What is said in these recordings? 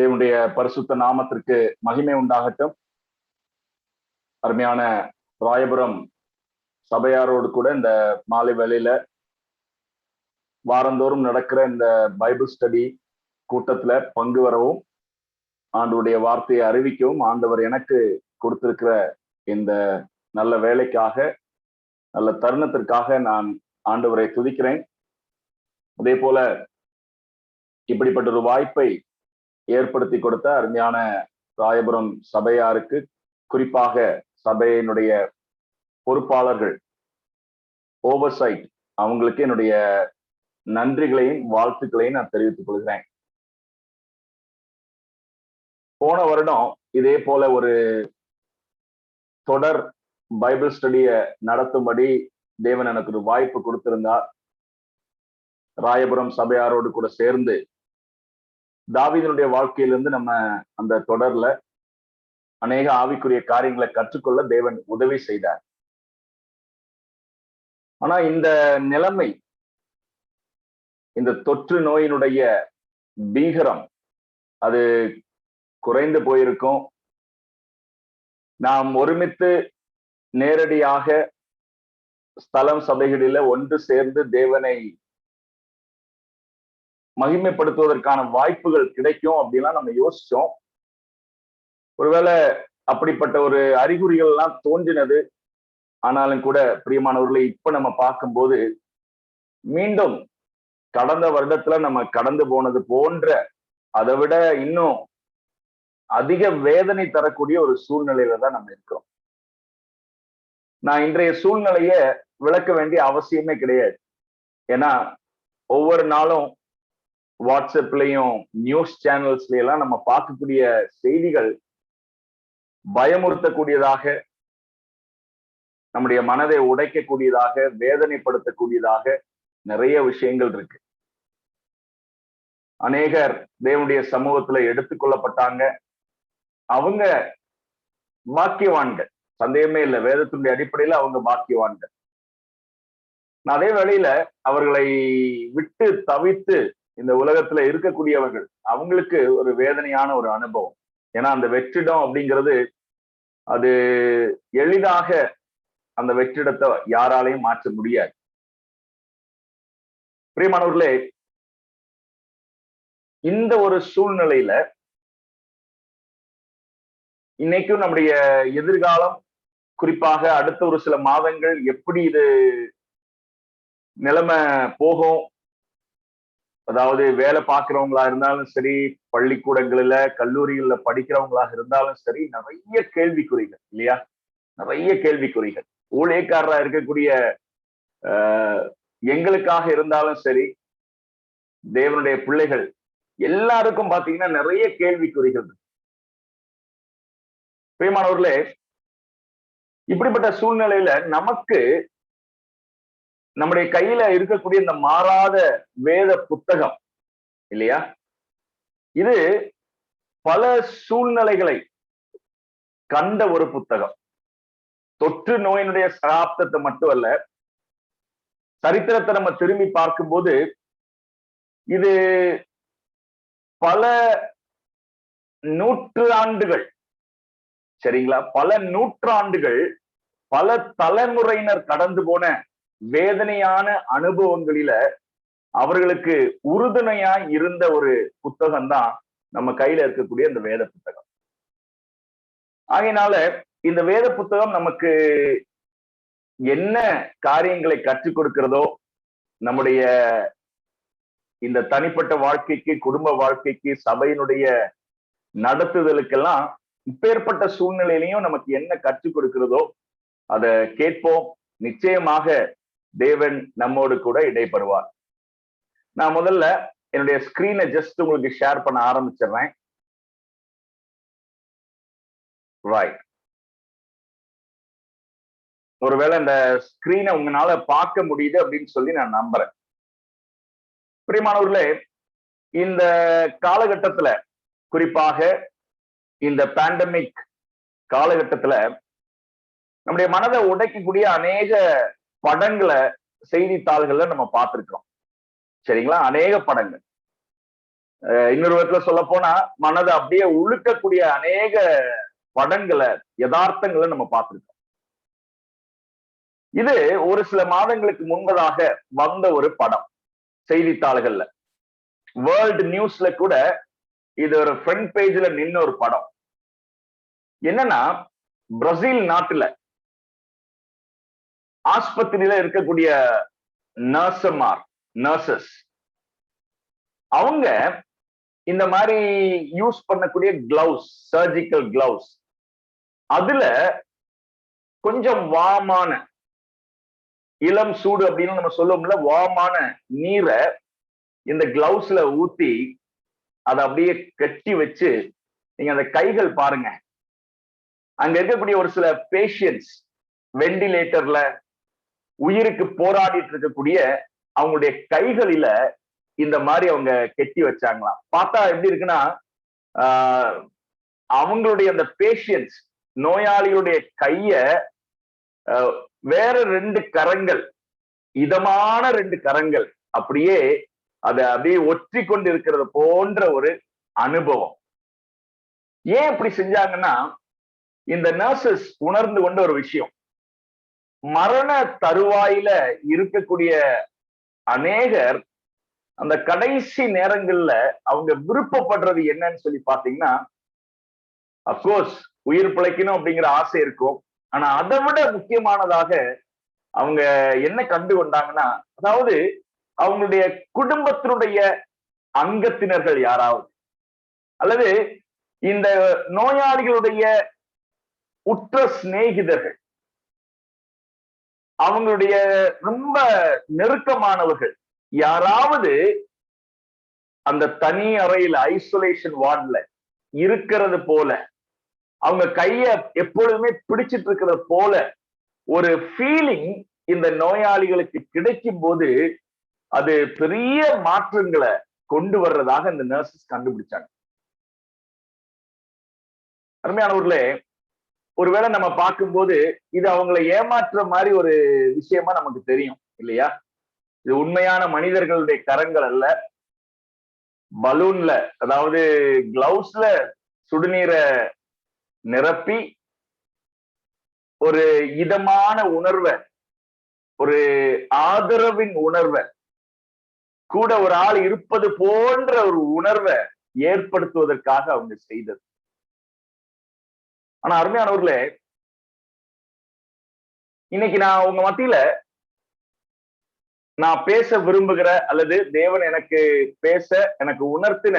தேவனுடைய பரிசுத்த நாமத்திற்கு மகிமை உண்டாகட்டும். அருமையான ராயபுரம் சபையாரோடு கூட இந்த மாலை வேளையில வாரந்தோறும் நடக்கிற இந்த பைபிள் ஸ்டடி கூட்டத்துல பங்கு வரவும், ஆண்டவருடைய வார்த்தையை அறிவிக்கவும் ஆண்டவர் எனக்கு கொடுத்திருக்கிற இந்த நல்ல வேலைக்காக, நல்ல தருணத்திற்காக நான் ஆண்டவரை துதிக்கிறேன். அதே போல இப்படிப்பட்ட ஒரு வாய்ப்பை ஏற்படுத்தி கொடுத்த அருமையான ராயபுரம் சபையாருக்கு, குறிப்பாக சபையினுடைய பொறுப்பாளர்கள், ஓவர்சைட், அவங்களுக்கு என்னுடைய நன்றிகளையும் வாழ்த்துக்களையும் நான் தெரிவித்துக் கொள்கிறேன். போன வருடம் இதே போல ஒரு தொடர் பைபிள் ஸ்டடிய நடத்தும்படி தேவன் எனக்கு ஒரு வாய்ப்பு கொடுத்திருந்தார். ராயபுரம் சபையாரோடு கூட சேர்ந்து தாவீதினுடைய வாழ்க்கையிலிருந்து நம்ம அந்த தொடர்ல அநேக ஆவிக்குரிய காரியங்களை கற்றுக்கொள்ள தேவன் உதவி செய்தார். ஆனா இந்த நிலைமை, இந்த தொற்று நோயினுடைய பீகரம் அது குறைந்து போயிருக்கும். நாம் ஒருமித்து நேரடியாக ஸ்தலம் சபைகளில ஒன்று சேர்ந்து தேவனை மகிமைப்படுத்துவதற்கான வாய்ப்புகள் கிடைக்கும் அப்படிலாம் நம்ம யோசிச்சோம். ஒருவேளை அப்படிப்பட்ட ஒரு அறிகுறிகள் எல்லாம் தோன்றினது. ஆனாலும் கூட பிரியமானவர்களை, இப்ப நம்ம பார்க்கும்போது மீண்டும் கடந்த வருடத்துல நம்ம கடந்து போனது போன்ற, அதை விட இன்னும் அதிக வேதனை தரக்கூடிய ஒரு சூழ்நிலையில தான் நம்ம இருக்கிறோம். நான் இன்றைய சூழ்நிலைய விளக்க வேண்டிய அவசியமே கிடையாது. ஏன்னா ஒவ்வொரு நாளும் வாட்ஸ்அப்லயும் நியூஸ் சேனல்ஸ்ல எல்லாம் நம்ம பார்க்கக்கூடிய செய்திகள் பயமுறுத்தக்கூடியதாக, நம்முடைய மனதை உடைக்கக்கூடியதாக, வேதனைப்படுத்தக்கூடியதாக நிறைய விஷயங்கள் இருக்கு. அநேகர் தேவனுடைய சமூகத்துல எடுத்துக்கொள்ளப்பட்டாங்க. அவங்க பாக்கியவான்கள், சந்தேகமே இல்லை. வேதத்தினுடைய அடிப்படையில அவங்க பாக்கியவான்கள். அதே வேளையில அவர்களை விட்டு தவித்து இந்த உலகத்துல இருக்கக்கூடியவர்கள், அவங்களுக்கு ஒரு வேதனையான ஒரு அனுபவம். ஏன்னா அந்த வெற்றிடம் அப்படிங்கிறது அது எளிதாக அந்த வெற்றிடத்தை யாராலையும் மாற்ற முடியாது. பிரியமானவர்களே, இந்த ஒரு சூழ்நிலையில இன்னைக்கும் நம்முடைய எதிர்காலம், குறிப்பாக அடுத்த ஒரு சில மாதங்கள் எப்படி இது நிலைமை போகும், அதாவது வேலை பார்க்கிறவங்களா இருந்தாலும் சரி, பள்ளிக்கூடங்கள்ல கல்லூரிகள்ல படிக்கிறவங்களாக இருந்தாலும் சரி, நிறைய கேள்விக்குறிகள் இல்லையா? நிறைய கேள்விக்குறிகள். ஊழியக்காரரா இருக்கக்கூடிய எங்களுக்காக இருந்தாலும் சரி, தேவனுடைய பிள்ளைகள் எல்லாருக்கும் பாத்தீங்கன்னா நிறைய கேள்விக்குறிகள். பிரியமானவர்களே, இப்படிப்பட்ட சூழ்நிலையில நமக்கு நம்முடைய கையில இருக்கக்கூடிய இந்த மாறாத வேத புத்தகம் இல்லையா, இது பல சூழ்நிலைகளை கண்ட ஒரு புத்தகம். தொற்று நோயினுடைய சகாப்தத்தை மட்டும் அல்ல, சரித்திரத்தை நம்ம திரும்பி பார்க்கும்போது இது பல நூற்றாண்டுகள், சரிங்களா, பல நூற்றாண்டுகள், பல தலைமுறையினர் கடந்து போன வேதனையான அனுபவங்களில அவர்களுக்கு உறுதுணையா இருந்த ஒரு புத்தகம் தான் நம்ம கையில இருக்கக்கூடிய இந்த வேத புத்தகம். ஆகையினால இந்த வேத புத்தகம் நமக்கு என்ன காரியங்களை கற்றுக் கொடுக்கிறதோ, நம்முடைய இந்த தனிப்பட்ட வாழ்க்கைக்கு, குடும்ப வாழ்க்கைக்கு, சபையினுடைய நடத்துதலுக்கெல்லாம் இப்பேற்பட்ட சூழ்நிலையிலையும் நமக்கு என்ன கற்றுக் கொடுக்கிறதோ அதை கேட்போம். நிச்சயமாக தேவன் நம்மோடு கூட இடைப்படுவார். நான் முதல்ல என்னுடைய ஸ்கிரீனை ஜஸ்ட் உங்களுக்கு ஷேர் பண்ண ஆரம்பிச்சிடுறேன். ரைட். ஒருவேளை இந்த ஸ்கிரீனை உங்களால பார்க்க முடியுது அப்படின்னு சொல்லி நான் நம்புறேன். பிரியமானவர்களே, இந்த காலகட்டத்துல, குறிப்பாக இந்த பேண்டமிக் காலகட்டத்துல நம்முடைய மனதை உடைக்கக்கூடிய அநேக படங்களை செய்தித்தாள்கள்ல நம்ம பார்த்திருக்கிறோம். சரிங்களா? அநேக படங்கள். இன்னொரு விதத்துல சொல்ல போனா மனதை அப்படியே உழுக்கக்கூடிய அநேக படங்களை, யதார்த்தங்களை நம்ம பார்த்திருக்கோம். இது ஒரு சில மாதங்களுக்கு முன்பதாக வந்த ஒரு படம் செய்தித்தாள்கள்ல. வேர்ல்டு நியூஸ்ல கூட இது ஒரு ஃப்ரண்ட் பேஜ்ல நின்ன ஒரு படம். என்னன்னா, பிரேசில் நாட்டுல ஆஸ்பத்திரியில இருக்கக்கூடிய நர்சஸ் அவங்க இந்த மாதிரி யூஸ் பண்ணக்கூடிய கிளவுஸ், சர்ஜிக்கல் கிளவுஸ், அதுல கொஞ்சம் வாமான இளம் சூடு அப்படின்னு நம்ம சொல்லுவோம்ல, வாமான நீரை இந்த கிளவுஸ்ல ஊத்தி அதை அப்படியே கட்டி வச்சு, நீங்க அந்த கைகள் பாருங்க, அங்க இருக்கக்கூடிய ஒரு சில பேஷியன்ட்ஸ் வெண்டிலேட்டர்ல உயிருக்கு போராடிட்டு இருக்கக்கூடிய அவங்களுடைய கைகளில இந்த மாதிரி அவங்க கெட்டி வச்சாங்களாம். பார்த்தா எப்படி இருக்குன்னா, அவங்களுடைய அந்த பேஷியன்ட்ஸ், நோயாளிகளுடைய கைய வேற 2 கரங்கள், இதமான 2 கரங்கள் அப்படியே அதை அப்படியே ஒற்றி கொண்டு இருக்கிறது போன்ற ஒரு அனுபவம். ஏன் இப்படி செஞ்சாங்கன்னா, இந்த நர்சஸ் உணர்ந்து கொண்ட ஒரு விஷயம், மரண தருவாயில இருக்கக்கூடிய அநேகர் அந்த கடைசி நேரங்கள்ல அவங்க விருப்பப்படுறது என்னன்னு சொல்லி பாத்தீங்கன்னா, அப்கோர்ஸ் உயிர் பிழைக்கணும் அப்படிங்கிற ஆசை இருக்கும். ஆனா அதை விட முக்கியமானதாக அவங்க என்ன கண்டு கொண்டாங்கன்னா, அதாவது அவங்களுடைய குடும்பத்தினுடைய அங்கத்தினர்கள் யாராவது, அல்லது இந்த நோயாளிகளுடைய உற்ற சிநேகிதர்கள், அவங்களுடைய ரொம்ப நெருக்கமானவர்கள் யாராவது அந்த தனி அறையில் ஐசோலேஷன் வார்டுல இருக்கிறது போல, அவங்க கைய எப்பொழுதுமே பிடிச்சிட்டு இருக்கிறது போல ஒரு ஃபீலிங் இந்த நோயாளிகளுக்கு கிடைக்கும் போது அது பெரிய மாற்றங்களை கொண்டு வர்றதாக இந்த நர்சஸ் கண்டுபிடிச்சாங்க. அருமையானவர்களே, ஒருவேளை நம்ம பார்க்கும்போது இது அவங்களை ஏமாற்ற மாதிரி ஒரு விஷயமா நமக்கு தெரியும் இல்லையா? இது உண்மையான மனிதர்களுடைய கரங்கள் அல்ல. பலூன்ல, அதாவது கிளவுஸ்ல சுடுநீரை நிரப்பி ஒரு இதமான உணர்வை, ஒரு ஆதரவின் உணர்வை, கூட ஒரு ஆள் இருப்பது போன்ற ஒரு உணர்வை ஏற்படுத்துவதற்காக அவங்க செய்தது. ஆனா அருமையானவர்களே, இன்னைக்கு நான் உங்க மத்தியில நான் பேச விரும்புகிற, அல்லது தேவன் எனக்கு பேச எனக்கு உணர்த்தின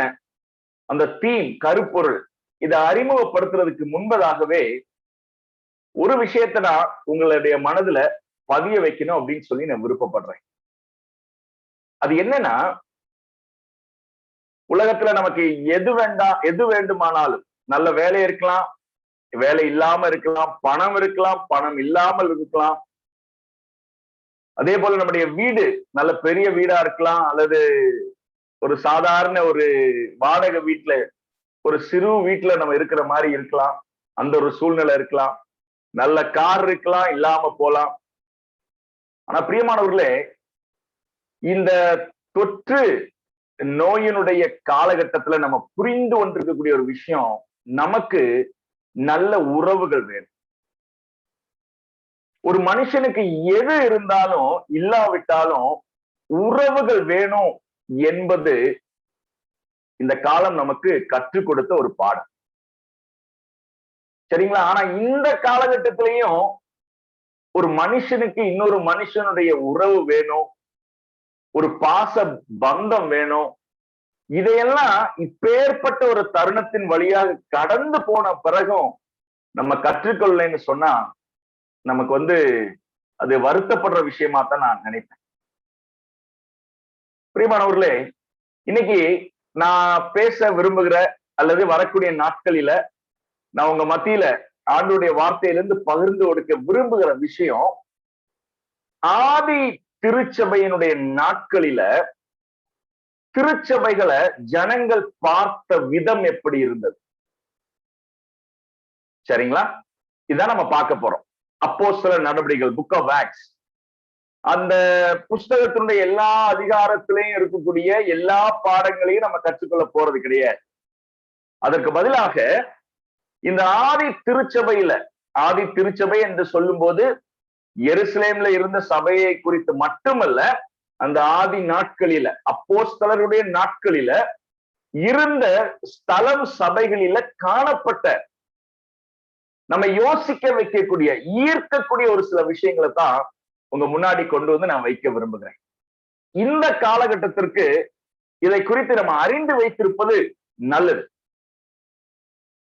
அந்த தீம், கருப்பொருள், இதை அறிமுகப்படுத்துறதுக்கு முன்பதாகவே ஒரு விஷயத்தை நான் உங்களுடைய மனதுல பதிய வைக்கணும் அப்படின்னு சொல்லி நான் விருப்பப்படுறேன். அது என்னன்னா, உலகத்துல நமக்கு எது வேண்டுமானாலும், நல்ல வேலை இருக்கலாம், வேலை இல்லாம இருக்கலாம், பணம் இருக்கலாம், பணம் இல்லாமல் இருக்கலாம், அதே போல நம்முடைய வீடு நல்ல பெரிய வீடா இருக்கலாம், அல்லது ஒரு சாதாரண ஒரு வாடகை வீட்டுல, ஒரு சிறு வீட்டுல நம்ம இருக்கிற மாதிரி இருக்கலாம், அந்த ஒரு சூழ்நிலை இருக்கலாம், நல்ல கார் இருக்கலாம், இல்லாம போலாம். ஆனா பிரியமானவர்களே, இந்த தொற்று நோயினுடைய காலகட்டத்துல நம்ம புரிந்து கொண்டிருக்கக்கூடிய ஒரு விஷயம், நமக்கு நல்ல உறவுகள் வேணும். ஒரு மனுஷனுக்கு எது இருந்தாலும் இல்லாவிட்டாலும் உறவுகள் வேணும் என்பது இந்த காலம் நமக்கு கற்றுக் கொடுத்த ஒரு பாடம். சரிங்களா? ஆனா இந்த காலகட்டத்திலையும் ஒரு மனுஷனுக்கு இன்னொரு மனுஷனுடைய உறவு வேணும், ஒரு பாச பந்தம் வேணும். இதையெல்லாம் இப்பேற்பட்ட ஒரு தருணத்தின் வழியாக கடந்து போன பிறகும் நம்ம கற்றுக்கொள்ளலைன்னு சொன்னா நமக்கு அது வருத்தப்படுற விஷயமா தான் நான் நினைப்பேன். பிரியமானவர்களே, இன்னைக்கு நான் பேச விரும்புகிற, அல்லது வரக்கூடிய நாட்களில நான் உங்க மத்தியில ஆண்டவருடைய வார்த்தையிலிருந்து பகிர்ந்து கொடுக்க விரும்புகிற விஷயம், ஆதி திருச்சபையினுடைய நாட்களில திருச்சபைகளை ஜனங்கள் பார்த்த விதம் எப்படி இருந்தது. சரிங்களா? இதான் நம்ம பார்க்க போறோம். அப்போஸ்தலர் நடவடிக்கைகள், புக் ஆஃப் ஆக்ட்ஸ் அந்த புஸ்தகத்தினுடைய எல்லா அதிகாரத்திலையும் இருக்கக்கூடிய எல்லா பாடங்களையும் நம்ம கற்றுக்கொள்ள போறது கிடையாது. அதற்கு பதிலாக இந்த ஆதி திருச்சபை என்று சொல்லும் போது எருசலேம்ல இருந்த சபையை குறித்து மட்டுமல்ல, அந்த ஆதி நாட்களில அப்போஸ்தலருடைய நாட்களில இருந்த ஸ்தலம் சபைகளில காணப்பட்ட நம்ம யோசிக்க வைக்கக்கூடிய ஈர்க்கக்கூடிய ஒரு சில விஷயங்களை தான் உங்க முன்னாடி கொண்டு வந்து நான் வைக்க விரும்புகிறேன். இந்த காலகட்டத்திற்கு இதை குறித்து நம்ம அறிந்து வைத்திருப்பது நல்லது.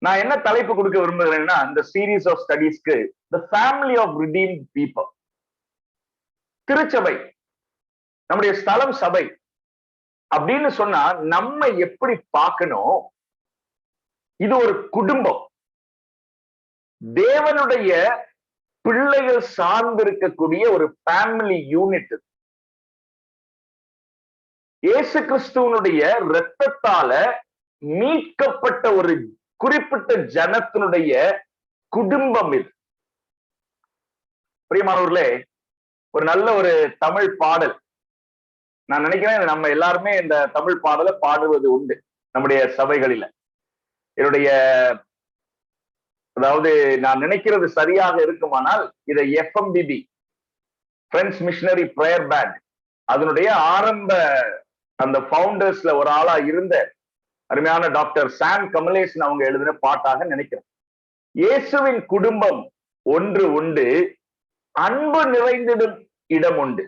நான் என்ன தலைப்பு கொடுக்க விரும்புகிறேன்னா, இந்த சீரீஸ் ஆஃப் ஸ்டடீஸ்க்கு the family of redeemed people. திருச்சபை, நம்முடைய ஸ்தலம் சபை அப்படின்னு சொன்னா நம்ம எப்படி பார்க்கணும்? இது ஒரு குடும்பம், தேவனுடைய பிள்ளைகள் சார்ந்திருக்கக்கூடிய ஒரு ஃபேமிலி யூனிட். இயேசு கிறிஸ்துவனுடைய இரத்தத்தால மீட்கப்பட்ட ஒரு குறிப்பிட்ட ஜனத்தினுடைய குடும்பம் இது. பிரியமானவர்களே, ஒரு நல்ல ஒரு தமிழ் பாடல், நான் நினைக்கிறேன் நம்ம எல்லாருமே இந்த தமிழ் பாடலை பாடுவது உண்டு நம்முடைய சபைகளில. என்னுடைய அதாவது நான் நினைக்கிறது சரியாக இருக்குமானால் இதை FMBB, French missionary prayer band, அதனுடைய ஆரம்ப அந்த ஃபவுண்டர்ஸ்ல ஒரு ஆளா இருந்த அருமையான டாக்டர் சாம் கமலேசன் அவங்க எழுதின பாட்டாக நினைக்கிறேன். இயேசுவின் குடும்பம் ஒன்று உண்டு, அன்பு நிறைந்திடும் இடம் உண்டு.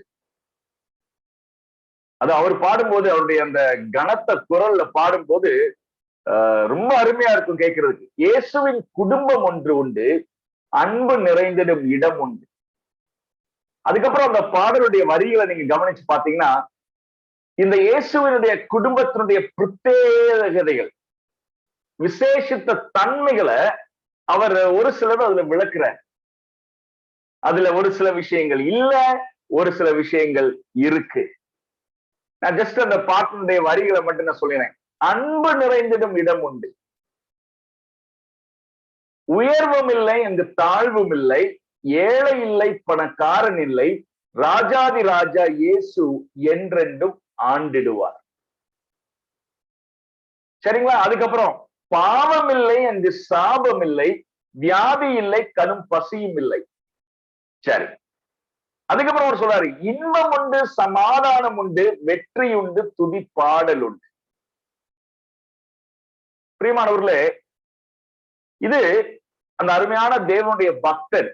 அது அவர் பாடும்போது, அவருடைய அந்த கனத்த குரல்ல பாடும்போது ரொம்ப அருமையா இருக்கும் கேட்கறதுக்கு. இயேசுவின் குடும்பம் ஒன்று உண்டு, அன்பு நிறைந்திடும் இடம் உண்டு. அதுக்கப்புறம் அந்த பாடலுடைய வரிகளை நீங்க கவனிச்சு பாத்தீங்கன்னா, இந்த இயேசுவினுடைய குடும்பத்தினுடைய பிரத்யேகதைகள், விசேஷித்த தன்மைகளை அவர் ஒரு சிலர் அதுல விளக்குறார். அதுல ஒரு சில விஷயங்கள் இல்ல, ஒரு சில விஷயங்கள் இருக்கு. நான் ஜஸ்ட் அந்த பாட்டினுடைய வரிகளை மட்டும் நான் சொல்லிடுறேன். அன்பு நிறைந்திடும் இடம் உண்டு, உயர்வும் இல்லை அங்கு தாழ்வும் இல்லை, ஏழை இல்லை பணக்காரன் இல்லை, ராஜாதி ராஜா இயேசு என்றென்றும் ஆண்டிடுவார். சரிங்களா? அதுக்கப்புறம் பாவம் இல்லை அங்கு சாபம் இல்லை, வியாதி இல்லை கடும் பசியும் இல்லை. சரி, அதுக்கப்புறம் அவர் சொல்றாரு, இன்பம் உண்டு சமாதானம் உண்டு வெற்றி உண்டு துதி பாடல் உண்டு. பிரியமானவர்களே, இது அந்த அருமையான தேவனுடைய பக்தர்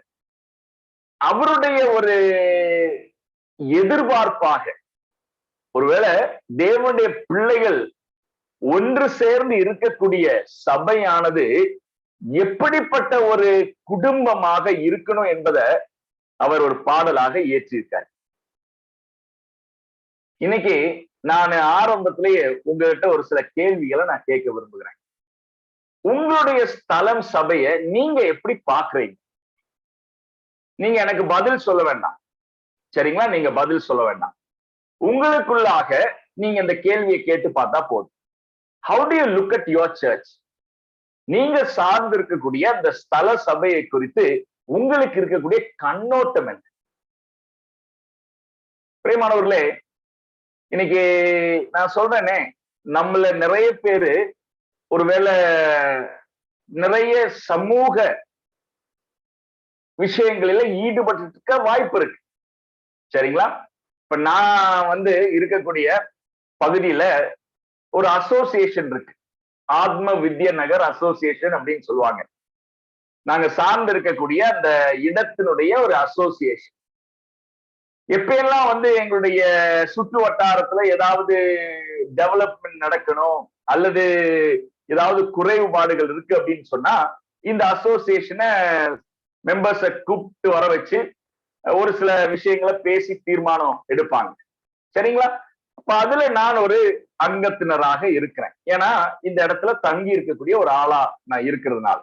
அவருடைய ஒரு எதிர்பார்ப்பாக, ஒருவேளை தேவனுடைய பிள்ளைகள் ஒன்று சேர்ந்து இருக்கக்கூடிய சபையானது எப்படிப்பட்ட ஒரு குடும்பமாக இருக்கணும் என்பதை அவர் ஒரு பாடலாக இயற்றியிருக்கார். இன்னைக்கு நான் ஆரம்பத்திலேயே உங்ககிட்ட ஒரு சில கேள்விகளை நான் கேட்க விரும்புகிறேன். உங்களுடைய ஸ்தலம் சபையை நீங்க எப்படி பாக்குறீங்க? நீங்க எனக்கு பதில் சொல்ல வேண்டாம், சரிங்களா? நீங்க பதில் சொல்ல வேண்டாம். உங்களுக்குள்ளாக நீங்க இந்த கேள்வியை கேட்டு பார்த்தா போதும். How to you look at your search? நீங்க சார்ந்து இருக்கக்கூடிய அந்த ஸ்தல சபையை குறித்து உங்களுக்கு இருக்கக்கூடிய கண்ணோட்டம் என்ன? பிரியமானவர்களே, இன்னைக்கு நான் சொல்றேனே, நம்மள நிறைய பேரு ஒருவேளை நிறைய சமூக விஷயங்களில ஈடுபட்டு இருக்க வாய்ப்பு இருக்கு, சரிங்களா? இப்ப நான் இருக்கக்கூடிய பகுதியில ஒரு அசோசியேஷன் இருக்கு, ஆத்ம வித்யா நகர் அசோசியேஷன் அப்படின்னு சொல்லுவாங்க. நாங்க சார்ந்து இருக்கக்கூடிய அந்த இடத்தினுடைய ஒரு அசோசியேஷன். எப்பெல்லாம் எங்களுடைய சுற்று வட்டாரத்துல ஏதாவது டெவலப்மெண்ட் நடக்கணும் அல்லது ஏதாவது குறைபாடுகள் இருக்கு அப்படின்னு சொன்னா, இந்த அசோசியேஷனை மெம்பர்ஸை கூப்பிட்டு வர வச்சு ஒரு சில விஷயங்களை பேசி தீர்மானம் எடுப்பாங்க, சரிங்களா? அப்ப அதுல நான் ஒரு அங்கத்தினராக இருக்கிறேன். ஏன்னா இந்த இடத்துல தங்கி இருக்கக்கூடிய ஒரு ஆளா நான் இருக்கிறதுனால.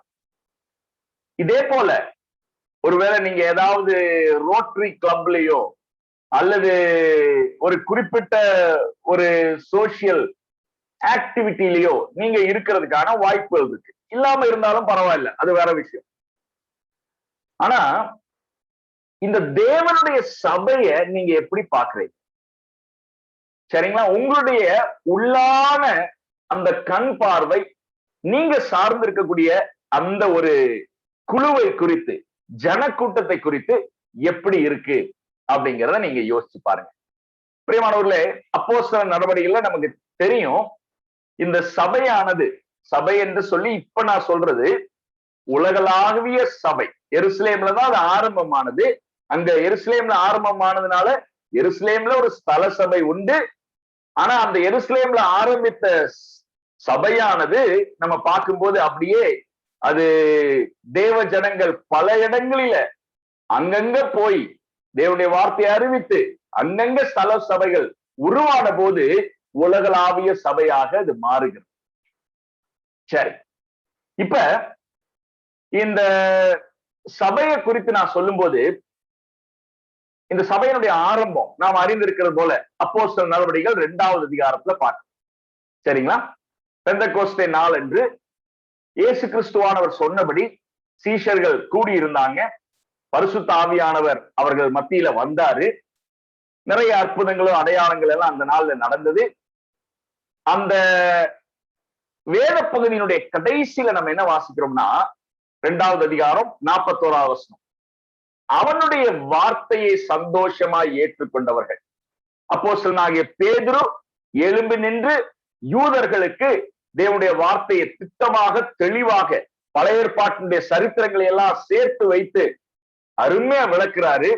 இதே போல ஒருவேளை நீங்க ஏதாவது ரோட்டரி கிளப்லயோ அல்லது ஒரு குறிப்பிட்ட ஒரு சோசியல் ஆக்டிவிட்டிலயோ நீங்க இருக்கிறதுக்கான வாய்ப்புகள் இருக்கு. இல்லாம இருந்தாலும் பரவாயில்ல, அது வேற விஷயம். ஆனா இந்த தேவனுடைய சபைய நீங்க எப்படி பாக்குறீங்க? சரிங்களா? உங்களுடைய உள்ளான அந்த கண் பார்வை நீங்க சார்ந்து இருக்கக்கூடிய அந்த ஒரு குழுவை குறித்து, ஜனக்கூட்டத்தை குறித்து எப்படி இருக்கு அப்படிங்கிறத நீங்க யோசிச்சு பாருங்க. பிரியமானவர்களே, அப்போஸ்தலர் நடவடிக்கைகள்ல நமக்கு தெரியும், இந்த சபையானது, சபை என்று சொல்லி இப்ப நான் சொல்றது உலகளாவிய சபை. எருசலேம்ல தான் அது ஆரம்பமானது. அங்க எருசலேம்ல ஆரம்பமானதுனால எருசலேம்ல ஒரு ஸ்தல சபை உண்டு. ஆனா அந்த எருசலேம்ல ஆரம்பித்த சபையானது நம்ம பார்க்கும்போது அப்படியே அது தேவ ஜனங்கள் பல இடங்களில அங்கங்க போய் தேவனுடைய வார்த்தையை அறிவித்து அங்கங்க ஸ்தல சபைகள் உருவான போது உலகளாவிய சபையாக அது மாறுகிறது. சரி, இப்ப இந்த சபையை குறித்து நான் சொல்லும்போது இந்த சபையினுடைய ஆரம்பம் நாம் அறிந்திருக்கிறது போல அப்போஸ்தலர் நடவடிக்கைகள் 2வது அதிகாரத்துல பார்க்கணும். சரிங்களா? பெந்தெகோஸ்தே நாள் என்று இயேசு கிறிஸ்துவானவர் சொன்னபடி சீஷர்கள் கூடியிருந்தாங்க. பரிசுத்த ஆவியானவர் அவர்கள் மத்தியில வந்தாரு. நிறைய அற்புதங்களும் அடையாளங்கள் எல்லாம் அந்த நாள்ல நடந்தது. அந்த வேத பகுதியினுடைய கடைசியில நம்ம என்ன வாசிக்கிறோம்னா 2வது அதிகாரம் 41வது வசனம். அவனுடைய வார்த்தையை சந்தோஷமாய் ஏற்றுக்கொண்டவர்கள் அப்போஸ்தலனாகிய பேதுரு எழும்பி நின்று யூதர்களுக்கு தேவனுடைய வார்த்தையை திட்டமாக தெளிவாக பழைய ஏற்பாட்டினுடைய சரித்திரங்களை எல்லாம் சேர்த்து வைத்து அருமையா விளக்குறாரு.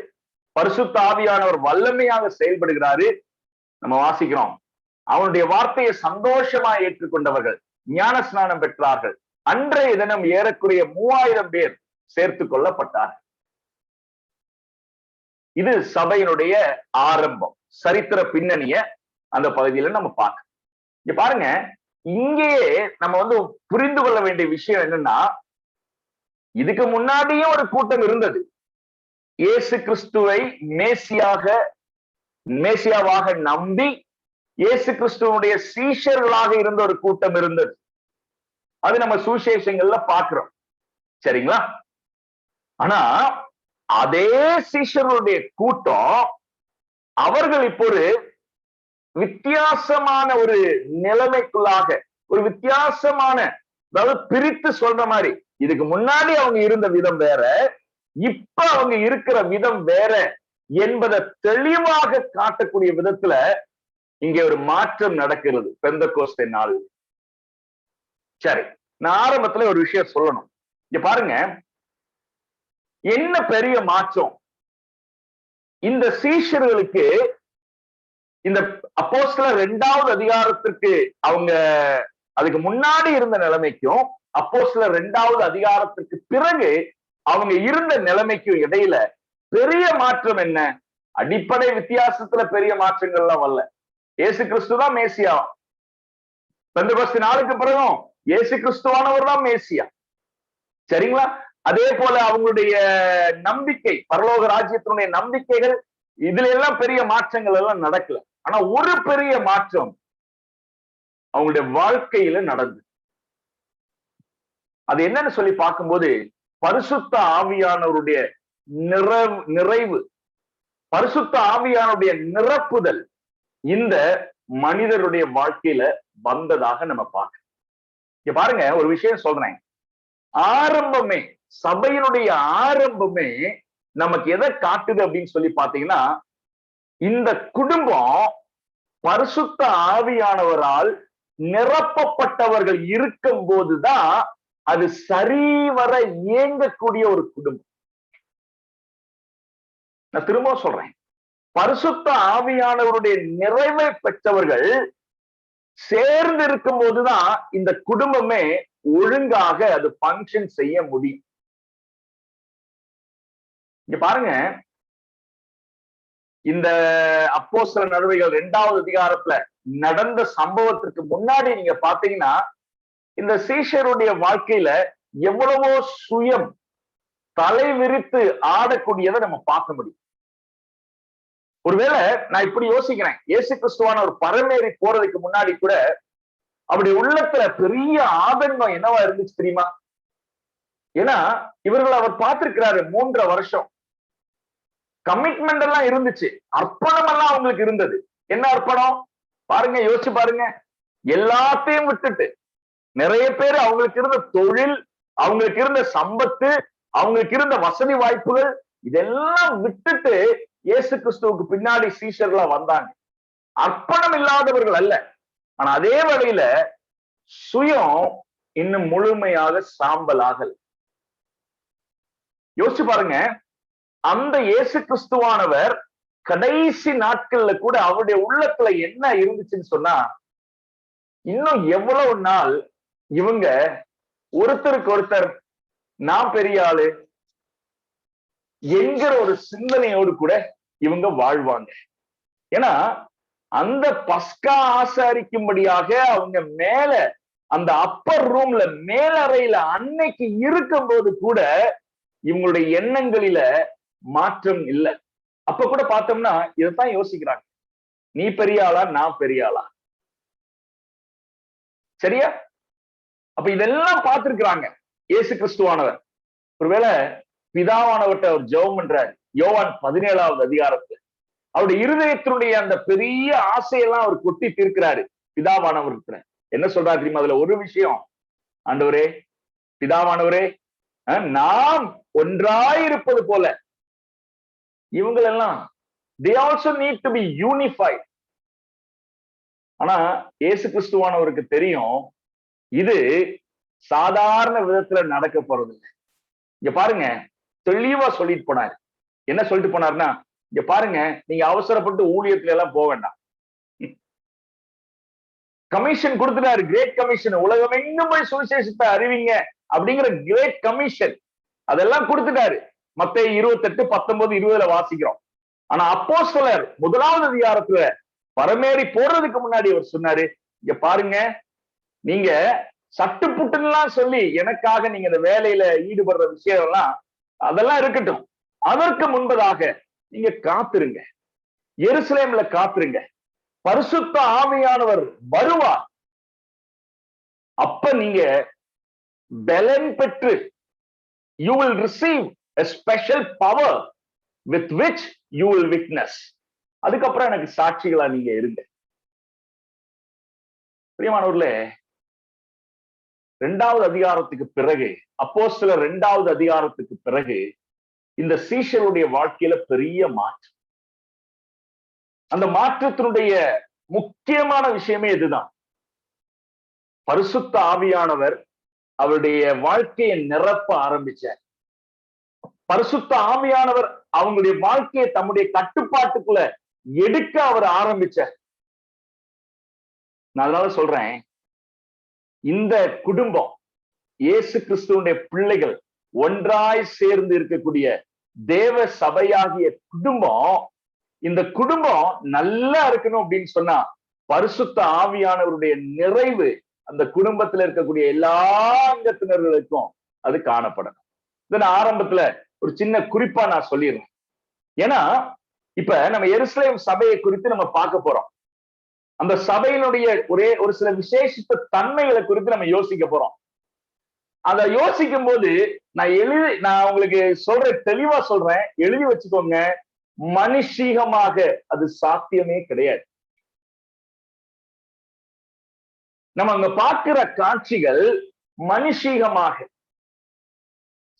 பரிசுத்த ஆவியானவர் வல்லமையாக செயல்படுகிறாரு. நம்ம வாசிக்கிறோம், அவனுடைய வார்த்தையை சந்தோஷமா ஏற்றுக்கொண்டவர்கள் ஞான ஸ்நானம் பெற்றார்கள். அன்றைய தினம் ஏறக்குறைய 3000 பேர் சேர்த்து கொள்ளப்பட்டார்கள். இது சபையினுடைய ஆரம்பம், சரித்திர பின்னணிய அந்த பகுதியில நம்ம பார்க்க. இங்க பாருங்க, இங்கேயே நம்ம புரிந்து கொள்ள வேண்டிய விஷயம் என்னன்னா, இதுக்கு முன்னாடியும் ஒரு கூட்டம் இருந்தது. இயேசு கிறிஸ்துவை மேசியாவாக நம்பி இயேசு கிறிஸ்துவனுடைய சீஷர்களாக இருந்த ஒரு கூட்டம் இருந்தது. அது நம்ம சுவிசேஷங்கள்ல பார்க்கிறோம். சரிங்களா? ஆனா அதே சீஷர்களுடைய கூட்டம் அவர்கள் இப்போ ஒரு வித்தியாசமான ஒரு நிலைமைக்குள்ளாக, ஒரு வித்தியாசமான, அதாவது பிரித்து சொல்ற மாதிரி, இதுக்கு முன்னாடி அவங்க இருந்த விதம் வேற, இப்ப அவங்க இருக்கிற விதம் வேற என்பதை தெளிவாக காட்டக்கூடிய விதத்துல இங்கே ஒரு மாற்றம் நடக்கிறது பெந்தெகோஸ்தே நாள். சரி, நான் ஆரம்பத்துல ஒரு விஷயம் சொல்லணும். இங்க பாருங்க, என்ன பெரிய மாற்றம் இந்த சீஷர்களுக்கு. இந்த அப்போஸ்தலர் 2வது அதிகாரத்திற்கு அவங்க அதுக்கு முன்னாடி இருந்த நிலைமைக்கும் அப்போஸ்தலர் 2வது அதிகாரத்திற்கு பிறகு அவங்க இருந்த நிலைமைக்கும் இடையில பெரிய மாற்றம் என்ன? அடிப்படை வித்தியாசத்துல பெரிய மாற்றங்கள்லாம் வரல. இயேசு கிறிஸ்து தான் மேசியா. பெந்தெகோஸ்தே நாளுக்கு பிறகும் இயேசு கிறிஸ்துவானவர் தான் மேசியா. சரிங்களா? அதே போல அவங்களுடைய நம்பிக்கை, பரலோக ராஜ்யத்தினுடைய நம்பிக்கைகள், இதுல எல்லாம் பெரிய மாற்றங்கள் எல்லாம் நடக்கல. ஆனா ஒரு பெரிய மாற்றம் அவங்களுடைய வாழ்க்கையில நடந்தது. அது என்னன்னு சொல்லி பார்க்கும்போது பரிசுத்த ஆவியானவருடைய நிறைவு, பரிசுத்த ஆவியானுடைய நிரப்புதல் இந்த மனிதருடைய வாழ்க்கையில வந்ததாக நம்ம பார்க்க. இங்க பாருங்க, ஒரு விஷயம் சொல்றேன். ஆரம்பமே, சபையினுடைய ஆரம்பமே நமக்கு எதை காட்டுது அப்படின்னு சொல்லி பாத்தீங்கன்னா, இந்த குடும்பம் பரிசுத்த ஆவியானவரால் நிரப்பப்பட்டவர்கள் இருக்கும் போதுதான் அது சரிவர இயங்கக்கூடிய ஒரு குடும்பம். நான் திரும்ப சொல்றேன், பரிசுத்த ஆவியானவருடைய நிறைவை பெற்றவர்கள் சேர்ந்து இருக்கும் போதுதான் இந்த குடும்பமே ஒழுங்காக அது பங்கன் செய்ய முடியும். இங்க பாருங்க, இந்த அப்போஸ்தலர் நடவடிக்கைகள் 2வது அதிகாரத்துல நடந்த சம்பவத்திற்கு முன்னாடி நீங்க பாத்தீங்கன்னா, இந்த சீஷருடைய வாழ்க்கையில எவ்வளவோ சுயம் தலை விரித்து ஆடக்கூடியதை நம்ம பார்க்க முடியும். ஒருவேளை நான் இப்படி யோசிக்கிறேன், இயேசு கிறிஸ்துவான ஒரு பரமேறி போறதுக்கு முன்னாடி கூட அப்படி உள்ளத்துல பெரிய ஆதங்கம் என்னவா இருந்துச்சு தெரியுமா? ஏன்னா இவர்கள் அவர் பார்த்திருக்கிறாரு 3.5 வருஷம். கமிட்மெண்ட் எல்லாம் இருந்துச்சு, அர்ப்பணம் எல்லாம் அவங்களுக்கு இருந்தது. என்ன அர்ப்பணம் பாருங்க, யோசிச்சு பாருங்க. எல்லாத்தையும் விட்டுட்டு, நிறைய பேர் அவங்களுக்கு இருந்த தொழில், அவங்களுக்கு இருந்த சம்பத்து, அவங்களுக்கு இருந்த வசதி வாய்ப்புகள், இதெல்லாம் விட்டுட்டு இயேசு கிறிஸ்துவுக்கு பின்னாடி சீஷர்களா வந்தாங்க. அர்ப்பணம் இல்லாதவர்கள் அல்ல. ஆனா அதே வழியில சுயம் இன்னும் முழுமையாக சாம்பல் ஆகல. யோசிச்சு பாருங்க, அந்த இயேசு கிறிஸ்துவானவர் கடைசி நாட்கள்ல கூட அவருடைய உள்ளத்துல என்ன இருந்துச்சுன்னு சொன்னா, இன்னும் எவ்வளவு நாள் இவங்க ஒருத்தருக்கு ஒருத்தர் நான் பெரிய ஆளு என்கிற ஒரு சிந்தனையோடு கூட இவங்க வாழ்வாங்க. ஏன்னா அந்த பஸ்கா ஆசாரிக்கும்படியாக அவங்க மேல அந்த அப்பர் ரூம்ல மேலறையில அன்னைக்கு இருக்கும் போது கூட இவங்களுடைய எண்ணங்களில மாற்றம் இல்லை. அப்ப கூட பார்த்தோம்னா இதைத்தான் யோசிக்கிறாங்க, நீ பெரிய ஆளா நான் பெரிய ஆளா, சரியா? அப்ப இதெல்லாம் பார்த்திருக்கிறாங்க இயேசு கிறிஸ்துவானவர். ஒருவேளை பிதாவானவர்கிட்ட அவர் ஜெபம் பண்றாரு யோவான் 17வது அதிகாரத்துல. அவருடைய இருதயத்தினுடைய அந்த பெரிய ஆசையெல்லாம் அவர் கொட்டி தீர்க்கிறாரு பிதாவானவர். என்ன சொல்றாரு தெரியுமா? அதுல ஒரு விஷயம், ஆண்டவரே பிதாவானவரே, நாம் ஒன்றாயிருப்பது போல இவங்களெல்லாம் they also need to be unified. ஆனா இயேசு கிறிஸ்துவானவருக்கு தெரியும் இது சாதாரண விதத்துல நடக்க போறது இல்லை. இங்க பாருங்க, தெளிவா சொல்லிட்டு போனாரு. என்ன சொல்லிட்டு போனாருன்னா, இங்க பாருங்க, நீங்க அவசரப்பட்டு ஊழியத்துல எல்லாம் போக வேண்டாம். கமிஷன் கொடுத்துட்டாரு, கிரேட் கமிஷன், உலகம் எங்கும் போய் சுவிசேஷத்தை அறிவிங்க அப்படிங்கிற கிரேட் கமிஷன் அதெல்லாம் கொடுத்துட்டாரு. மத்தேயு 28:19-20 வாசிக்கிறோம். ஆனா அப்போஸ்தலர் 1வது அதிகாரத்துல பரமேறி போறதுக்கு முன்னாடி அவர் சொன்னாரு, இங்க பாருங்க, நீங்க சட்டு புட்டுலாம் சொல்லி எனக்காக நீங்க இந்த வேலையில ஈடுபடுற விஷயம் எல்லாம் அதெல்லாம் இருக்கட்டும், அதற்கு முன்பதாக நீங்க காத்திருங்க, எருசலேம்ல காத்திருங்க, பரிசுத்த ஆவியானவர் வருவார். அப்ப நீங்க பலன் பெற்று you will receive a special power with which you will witness. அதுக்கப்புறம் எனக்கு சாட்சிகளா நீங்க இருங்க. பிரியமானவர்களே, 2வது அதிகாரத்துக்கு பிறகு, அப்போஸ்தலர் 2வது அதிகாரத்துக்கு பிறகு இந்த சீஷருடைய வாழ்க்கையில பெரிய மாற்றம். அந்த மாற்றத்தினுடைய முக்கியமான விஷயமே இதுதான். பரிசுத்த ஆவியானவர் அவருடைய வாழ்க்கையை நிரப்ப ஆரம்பிச்சார். பரிசுத்த ஆவியானவர் அவங்களுடைய வாழ்க்கையை தம்முடைய கட்டுப்பாட்டுக்குள்ள எடுக்க அவர் ஆரம்பிச்சார். நான் அதனால சொல்றேன், இந்த குடும்பம், இயேசு கிறிஸ்துவுடைய பிள்ளைகள் ஒன்றாய் சேர்ந்து இருக்கக்கூடிய தேவ சபையாகிய குடும்பம், இந்த குடும்பம் நல்லா இருக்கணும் அப்படின்னு சொன்னா பரிசுத்த ஆவியானவருடைய நிறைவு அந்த குடும்பத்துல இருக்கக்கூடிய எல்லா அங்கத்தினர்களுக்கும் அது காணப்படணும். இதை நான் ஆரம்பத்துல ஒரு சின்ன குறிப்பா நான் சொல்லிடுறேன். ஏன்னா இப்ப நம்ம எருசலேம் சபையை குறித்து நம்ம பார்க்க போறோம். அந்த சபையினுடைய ஒரு சில விசேஷித்த தன்மைகளை குறித்து நம்ம யோசிக்க போறோம். அதை யோசிக்கும் போது நான் உங்களுக்கு சொல்றேன், தெளிவா சொல்றேன், எழுதி வச்சுக்கோங்க, மனுஷீகமாக அது சாத்தியமே கிடையாது. நம்ம அங்க பார்க்கிற காட்சிகள் மனுஷீகமாக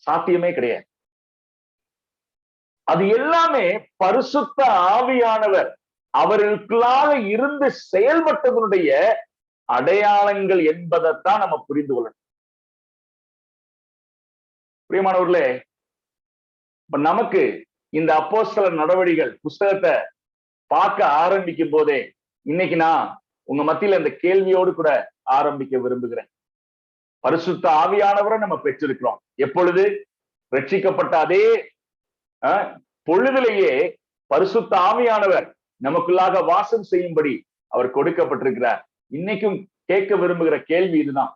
சாத்தியமே கிடையாது. அது எல்லாமே பரிசுத்த ஆவியானவர் அவர்களுக்குள்ளாக இருந்து செயல்பட்டதனுடைய அடையாளங்கள் என்பதைத்தான் நம்ம புரிந்து கொள்ளணும். பிரியமானவர்களே, இப்ப நமக்கு இந்த அப்போஸ்தலர் நடவடிக்கைகள் புஸ்தகத்தை பார்க்க ஆரம்பிக்கும் போதே இன்னைக்கு நான் உங்க மத்தியில இந்த கேள்வியோடு கூட ஆரம்பிக்க விரும்புகிறேன். பரிசுத்த ஆவியானவரை நம்ம பெற்றிருக்கிறோம். எப்பொழுது? ரட்சிக்கப்பட்ட அதே பொழுதிலேயே பரிசுத்த ஆவியானவர் நமக்குள்ளாக வாசம் செய்யும்படி அவர் கொடுக்கப்பட்டிருக்கிறார். இன்னைக்கும் கேட்க விரும்புகிற கேள்வி இதுதான்.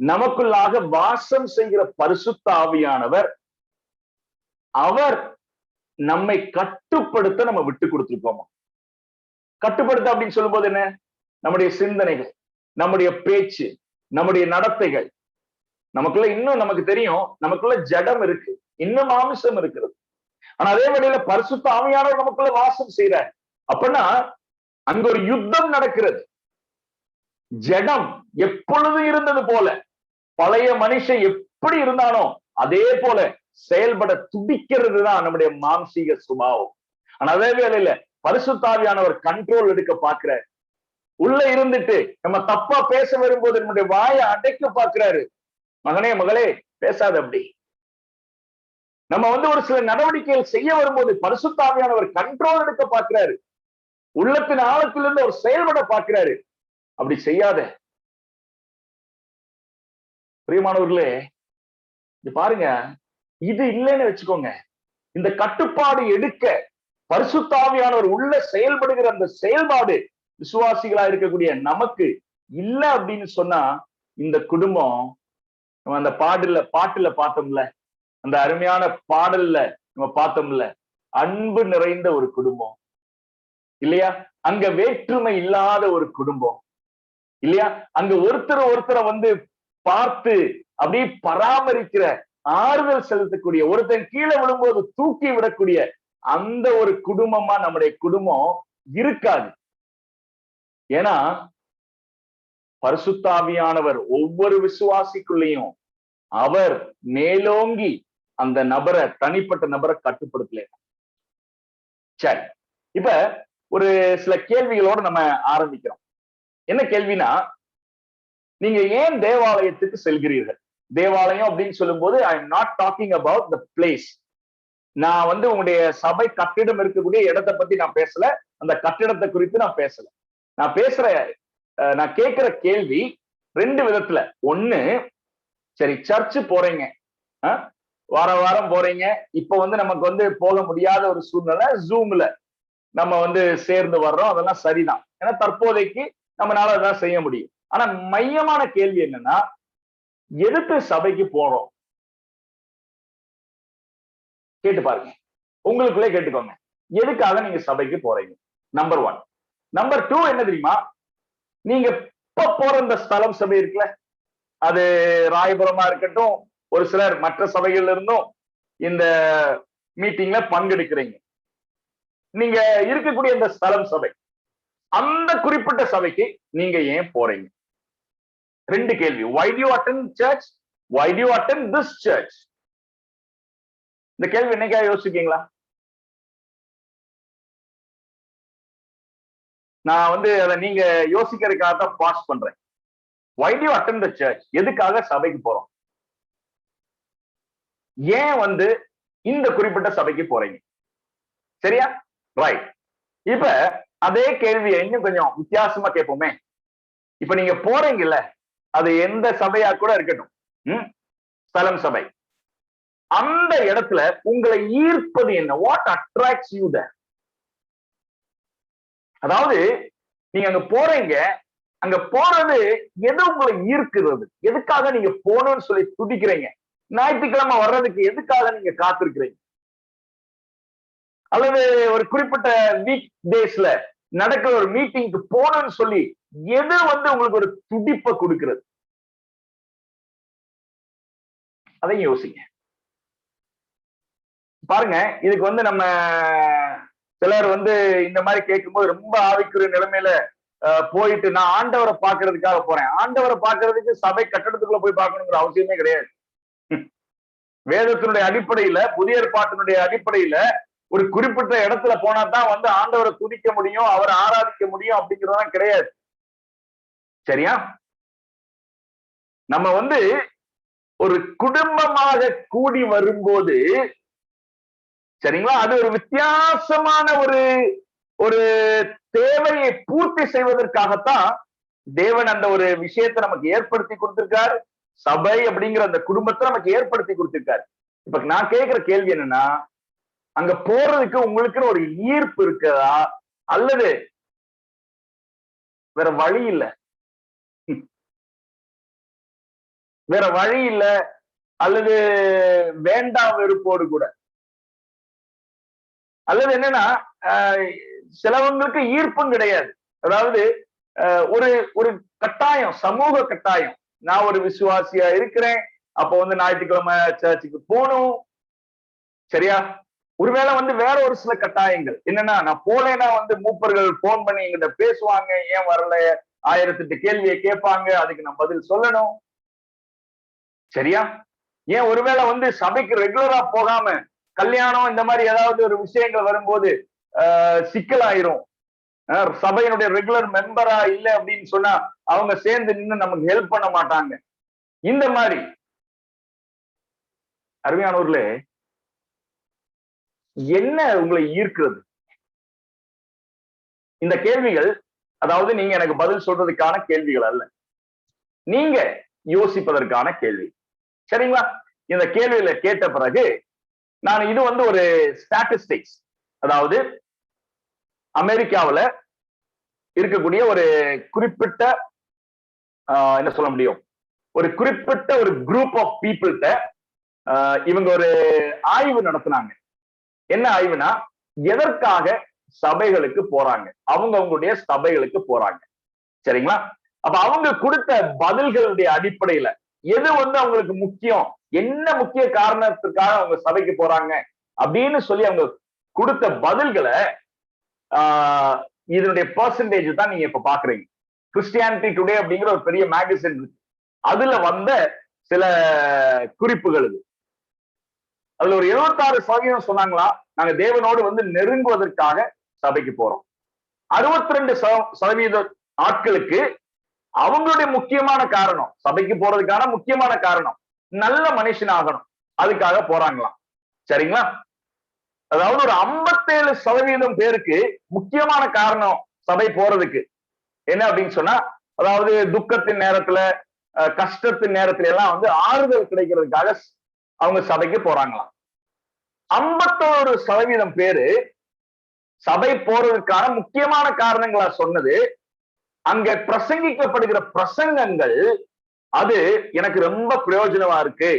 நமக்குள்ளாக வாசம் செய்கிற பரிசுத்த ஆவியானவர் அவர் நம்மை கட்டுப்படுத்த நம்ம விட்டு கொடுத்திருக்கோமா? கட்டுப்படுத்த அப்படின்னு சொல்லும் போது என்ன? நம்முடைய சிந்தனைகள், நம்முடைய பேச்சு, நம்முடைய நடத்தைகள். நமக்குள்ள இன்னும் நமக்கு தெரியும், நமக்குள்ள ஜடம் இருக்கு, இன்னும் மாமிசம் இருக்கிறது. ஆனா அதே வேளையில பரிசுத்த ஆவியானவர் நமக்குள்ள வாசம் செய்யறார். அப்படின்னா அங்க ஒரு யுத்தம் நடக்கிறது. ஜடம் எப்பொழுதும் இருந்தது போல, பழைய மனுஷன் எப்படி இருந்தானோ அதே போல செயல்பட துடிக்கிறது தான் நம்முடைய மாம்சீக சுபாவம். ஆனா அதே வேளையில பரிசுத்தாவியானவர் கண்ட்ரோல் எடுக்க பாக்குறாரு. உள்ள இருந்துட்டு நம்ம தப்பா பேச வரும்போது நம்முடைய வாயை அடைக்க பாக்குறாரு. மகனே மகளே பேசாத அப்படி. நம்ம ஒரு சில நடவடிக்கைகள் செய்ய வரும்போது பரிசுத்தாவியானவர் கண்ட்ரோல் எடுக்க பாக்குறாரு. உள்ளத்தின் ஆழத்திலிருந்து அவர் செயல்பட பாக்குறாரு. அப்படி செய்யாத. பிரியமானவர்களே, பாருங்க, இது இல்லைன்னு வச்சுக்கோங்க, இந்த கட்டுப்பாடு எடுக்க பரிசுத்தாவியானவர் உள்ள செயல்படுகிற அந்த செயல்பாடு விசுவாசிகளா இருக்கக்கூடிய நமக்கு இல்ல அப்படின்னு சொன்னா, இந்த குடும்பம் நம்ம அந்த பாட்டுல பார்த்தோம்ல, அந்த அருமையான பாடல்ல நம்ம பார்த்தோம்ல, அன்பு நிறைந்த ஒரு குடும்பம் இல்லையா? அங்க வேற்றுமை இல்லாத ஒரு குடும்பம் இல்லையா? அங்க ஒருத்தரை பார்த்து அப்படியே பராமரிக்கிற, ஆறுதல் செலுத்தக்கூடிய, ஒருத்தன் கீழே விழும்போது தூக்கி விடக்கூடிய அந்த ஒரு குடும்பமா நம்முடைய குடும்பம் இருக்காது. ஏன்னா பரிசுத்தாவியானவர் ஒவ்வொரு விசுவாசிக்குள்ளேயும் அவர் மேலோங்கி அந்த நபரை, தனிப்பட்ட நபரை கட்டுப்படுத்தல. சரி, இப்ப ஒரு சில கேள்விகளோட நம்ம ஆரம்பிக்கிறோம். என்ன கேள்வினா, நீங்க ஏன் தேவாலயத்துக்கு செல்கிறீர்கள்? தேவாலயம் அப்படின்னு சொல்லும் போது I am not talking about the place. நான் உங்களுடைய சபை கட்டிடம் இருக்கக்கூடிய இடத்தை பத்தி நான் பேசல, அந்த கட்டிடத்தை குறித்து நான் பேசல. நான் கேட்கிற கேள்வி ரெண்டு விதத்துல. ஒண்ணு, சரி சர்ச்சு போறீங்க, வாரம் வாரம் போறீங்க, இப்ப நமக்கு போக முடியாத ஒரு சூழ்நிலை, ஜூம்ல நம்ம சேர்ந்து வர்றோம், அதெல்லாம் சரிதான். ஏன்னா தற்போதைக்கு நம்மளால அதான் செய்ய முடியும். ஆனா மையமான கேள்வி என்னன்னா, எதுக்கு சபைக்கு போறோம்? கேட்டு பாருங்க, உங்களுக்குள்ளே கேட்டுக்கோங்க, எதுக்காக நீங்க சபைக்கு போறீங்க? நம்பர் 1. நம்பர் 2 என்ன தெரியுமா? நீங்க இப்ப போற இந்த ஸ்தலம் சபை இருக்குல்ல, அது ராயபுரமா இருக்கட்டும், ஒரு சிலர் மற்ற சபைகள்ல இருந்தும் இந்த மீட்டிங்ல பங்கெடுக்கிறீங்க. நீங்க இருக்கக்கூடிய இந்த ஸ்தலம் சபை, அந்த குறிப்பிட்ட சபைக்கு நீங்க ஏன் போறீங்க? ரெண்டு கேள்வி. Why do you attend church? Why do you attend this church? இந்த கேள்வி என்னைக்கா யோசிக்கீங்களா? நான் அதை நீங்க யோசிக்கிறதுக்காக தான் பாஸ் பண்றேன். Why do you attend the church? எதுக்காக சபைக்கு போறோம்? ஏன் இந்த குறிப்பிட்ட சபைக்கு போறீங்க? சரியா? ரைட். இப்ப அதே கேள்வியை இன்னும் கொஞ்சம் வித்தியாசமா கேட்போமே. இப்ப நீங்க போறீங்கல்ல, அது எந்த சபையா கூட இருக்கட்டும், ஸ்தலம் சபை, அந்த இடத்துல உங்களை ஈர்ப்பது என்ன? What attracts you there? அதாவது நீங்க அங்க போறீங்க, அங்க போறது எது உங்களை ஈர்க்கிறது? எதுக்காக நீங்க போகணும்னு சொல்லி துடிக்கிறீங்க? ஞாயிற்றுக்கிழமை வர்றதுக்கு எதுக்காக நீங்க காத்திருக்கிறீங்க? அல்லது ஒரு குறிப்பிட்ட வீக் டேஸ்ல நடக்கிற ஒரு மீட்டிங்க்கு போகணும்னு சொல்லி எது உங்களுக்கு ஒரு துடிப்பை கொடுக்கிறது? அதையும் யோசிங்க. பாருங்க, இதுக்கு நம்ம சிலர் இந்த மாதிரி கேட்கும்போது ரொம்ப ஆவிக்குரிய நிலைமையில போயிட்டு, நான் ஆண்டவரை பாக்குறதுக்காக போறேன். ஆண்டவரை பாக்குறதுக்கு சபை கட்டடத்துக்குள்ள போய் பார்க்கணுங்கிற அவசியமே கிடையாது. வேதத்தினுடைய அடிப்படையில, புதிய ஏற்பாட்டினுடைய அடிப்படையில ஒரு குறிப்பிட்ட இடத்துல போனா தான் ஆண்டவரை துதிக்க முடியும், அவரை ஆராதிக்க முடியும் அப்படிங்கிறதெல்லாம் கிடையாது. சரியா? நம்ம ஒரு குடும்பமாக கூடி வரும்போது, சரிங்களா, அது ஒரு வித்தியாசமான ஒரு தேவையை பூர்த்தி செய்வதற்காகத்தான் தேவன் அந்த ஒரு விஷயத்தை நமக்கு ஏற்படுத்தி கொடுத்திருக்காரு. சபை அப்படிங்கிற அந்த குடும்பத்தை நமக்கு ஏற்படுத்தி கொடுத்திருக்காரு. இப்ப நான் கேட்கிற கேள்வி என்னன்னா, அங்க போறதுக்கு உங்களுக்குன்னு ஒரு ஈர்ப்பு இருக்குதா, அல்லது வேற வழி இல்ல, வேற வழி இல்ல, அல்லது வேண்டாம் வெறுப்போடு கூட, அல்லது என்னன்னா சிலவங்களுக்கு ஈர்ப்பும் கிடையாது. அதாவது ஒரு ஒரு கட்டாயம், சமூக கட்டாயம், நான் ஒரு விசுவாசியா இருக்கிறேன், அப்ப ஞாயிற்றுக்கிழமை சர்ச்சுக்கு போகணும். சரியா? ஒருவேளை வந்து வேற ஒரு சில கட்டாயங்கள் என்னன்னா, நான் போலேன்னா வந்து மூப்பர்கள் போன் பண்ணி எங்கிட்ட பேசுவாங்க, ஏன் வரல, 1008 கேள்வியை கேட்பாங்க, அதுக்கு நான் பதில் சொல்லணும். சரியா? ஏன் ஒருவேளை வந்து சபைக்கு ரெகுலரா போகாம கல்யாணம் இந்த மாதிரி ஏதாவது ஒரு விஷயங்கள் வரும்போது சிக்கலாயிரும். சபையினுடைய ரெகுலர் மெம்பரா இல்ல அப்படின்னு சொன்னா அவங்க சேர்ந்து நின்று நமக்கு ஹெல்ப் பண்ண மாட்டாங்க. இந்த மாதிரி அருமையானவர்களே, என்ன உங்களை ஈர்க்கிறது? இந்த கேள்விகள், அதாவது நீங்க எனக்கு பதில் சொல்றதுக்கான கேள்விகள் அல்ல, நீங்க யோசிப்பதற்கான கேள்வி. சரிங்களா? இந்த கேள்வியில கேட்ட பிறகு நான் இது வந்து ஒரு ஸ்டாட்டிஸ்டிக்ஸ், அதாவது அமெரிக்காவுல இருக்கக்கூடிய ஒரு குறிப்பிட்ட என்ன சொல்ல முடியும், ஒரு குறிப்பிட்ட ஒரு குரூப் ஆஃப் பீப்புள்கிட்ட இவங்க ஒரு ஆய்வு நடத்தினாங்க. என்ன ஆய்வுனா, எதற்காக சபைகளுக்கு போறாங்க, அவங்களுடைய சபைகளுக்கு போறாங்க. சரிங்களா? அப்ப அவங்க கொடுத்த பதில்களுடைய அடிப்படையில எது வந்து அவங்களுக்கு முக்கியம், என்ன முக்கிய காரணத்துக்காக அவங்க சபைக்கு போறாங்க அப்படின்னு சொல்லி அவங்க கொடுத்த பதில்களை இதனுடைய பெர்சன்டேஜ் தான் நீங்க இப்ப பாக்குறீங்க. கிறிஸ்டியானிட்டி டுடே அப்படிங்கிற ஒரு பெரிய மேகசின் இருக்கு, அதுல வந்த சில குறிப்புகள் இது. அதுல ஒரு 76% சொன்னாங்களா, நாங்க தேவனோடு வந்து நெருங்குவதற்காக சபைக்கு போறோம். 62% ஆட்களுக்கு அவங்களுடைய முக்கியமான காரணம், சபைக்கு போறதுக்கான முக்கியமான காரணம் நல்ல மனுஷன் ஆகணும், அதுக்காக போறாங்களாம். சரிங்களா? அதாவது ஒரு 57% பேருக்கு முக்கியமான காரணம் சபை போறதுக்கு என்ன அப்படின்னு சொன்னா, அதாவது துக்கத்தின் நேரத்துல, கஷ்டத்தின் நேரத்துல எல்லாம் வந்து ஆறுதல் கிடைக்கிறதுக்காக அவங்க சபைக்கு போறாங்களாம். 51% பேரு சபை போறதுக்கான முக்கியமான காரணங்களா சொன்னது, அங்க பிரசங்கிக்கப்படுகிற பிரசங்கங்கள் அது எனக்கு ரொம்ப பிரயோஜனமா இருக்கு,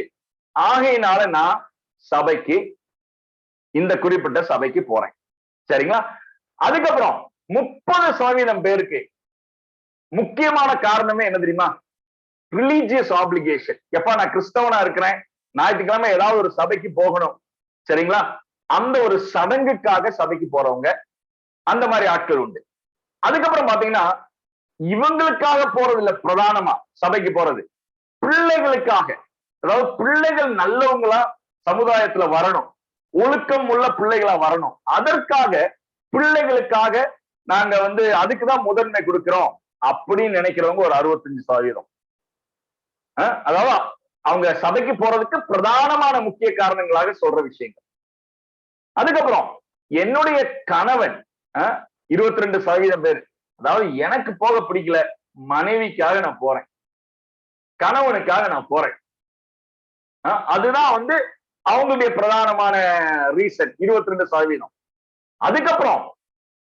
ஆகையினால நான் சபைக்கு, இந்த குறிப்பிட்ட சபைக்கு போறேன். சரிங்களா? அதுக்கப்புறம் 30% பேருக்கு முக்கியமான காரணமே என்ன தெரியுமா, ரிலீஜியஸ் ஆப்ளிகேஷன். எப்ப நான் கிறிஸ்தவனா இருக்கிறேன், ஞாயிற்றுக்கிழமை ஏதாவது ஒரு சபைக்கு போகணும். சரிங்களா? அந்த ஒரு சடங்குக்காக சபைக்கு போறவங்க, அந்த மாதிரி ஆட்கள் உண்டு. அதுக்கப்புறம் பாத்தீங்கன்னா, இவங்களுக்காக போறது இல்ல, பிரதானமா சபைக்கு போறது பிள்ளைகளுக்காக, அதாவது பிள்ளைகள் நல்லவங்களா சமுதாயத்துல வரணும், ஒழுக்கம் உள்ள பிள்ளைகளா வரணும், அதற்காக பிள்ளைகளுக்காக நாங்க வந்து அதுக்குதான் முதன்மை கொடுக்கிறோம் அப்படின்னு நினைக்கிறவங்க ஒரு 65%. அதாவது அவங்க சபைக்கு போறதுக்கு பிரதானமான முக்கிய காரணங்களாக சொல்ற விஷயங்கள். அதுக்கப்புறம் என்னுடைய கணவன் 22% பேர், அதாவது எனக்கு போக பிடிக்கல, மனைவிக்காக நான் போறேன், கணவனுக்காக நான் போறேன். அதுதான் வந்து அவங்களுடைய பிரதானமான ரீசன், 22%. அதுக்கப்புறம்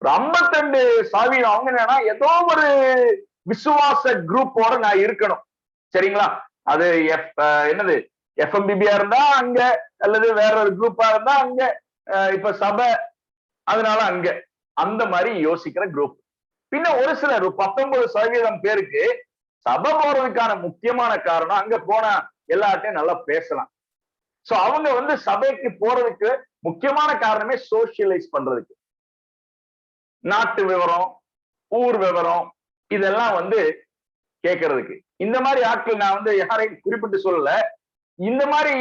52% அவங்க என்னன்னா, ஏதோ ஒரு விசுவாச குரூப்போட நான் இருக்கணும். சரிங்களா? அது என்னது, எஃப்எம்பிபியா இருந்தா அங்க, அல்லது வேற ஒரு குரூப்பா இருந்தா அங்க, இப்ப சபை அதனால அங்க, அந்த மாதிரி யோசிக்கிற குரூப். பின்ன ஒரு சிலர் 19% பேருக்கு சபை போறதுக்கான முக்கியமான காரணம், அங்க போனா எல்லார்ட்டையும் நல்லா பேசலாம். சோ அவங்க வந்து சபைக்கு போறதுக்கு முக்கியமான காரணமே சோசியலைஸ் பண்றதுக்கு, நாட்டு விவரம், ஊர் விவரம், இதெல்லாம் வந்து கேட்கறதுக்கு. இந்த மாதிரி ஆட்கள் நான் வந்து யாரையும் குறிப்பிட்டு சொல்லல, இந்த மாதிரி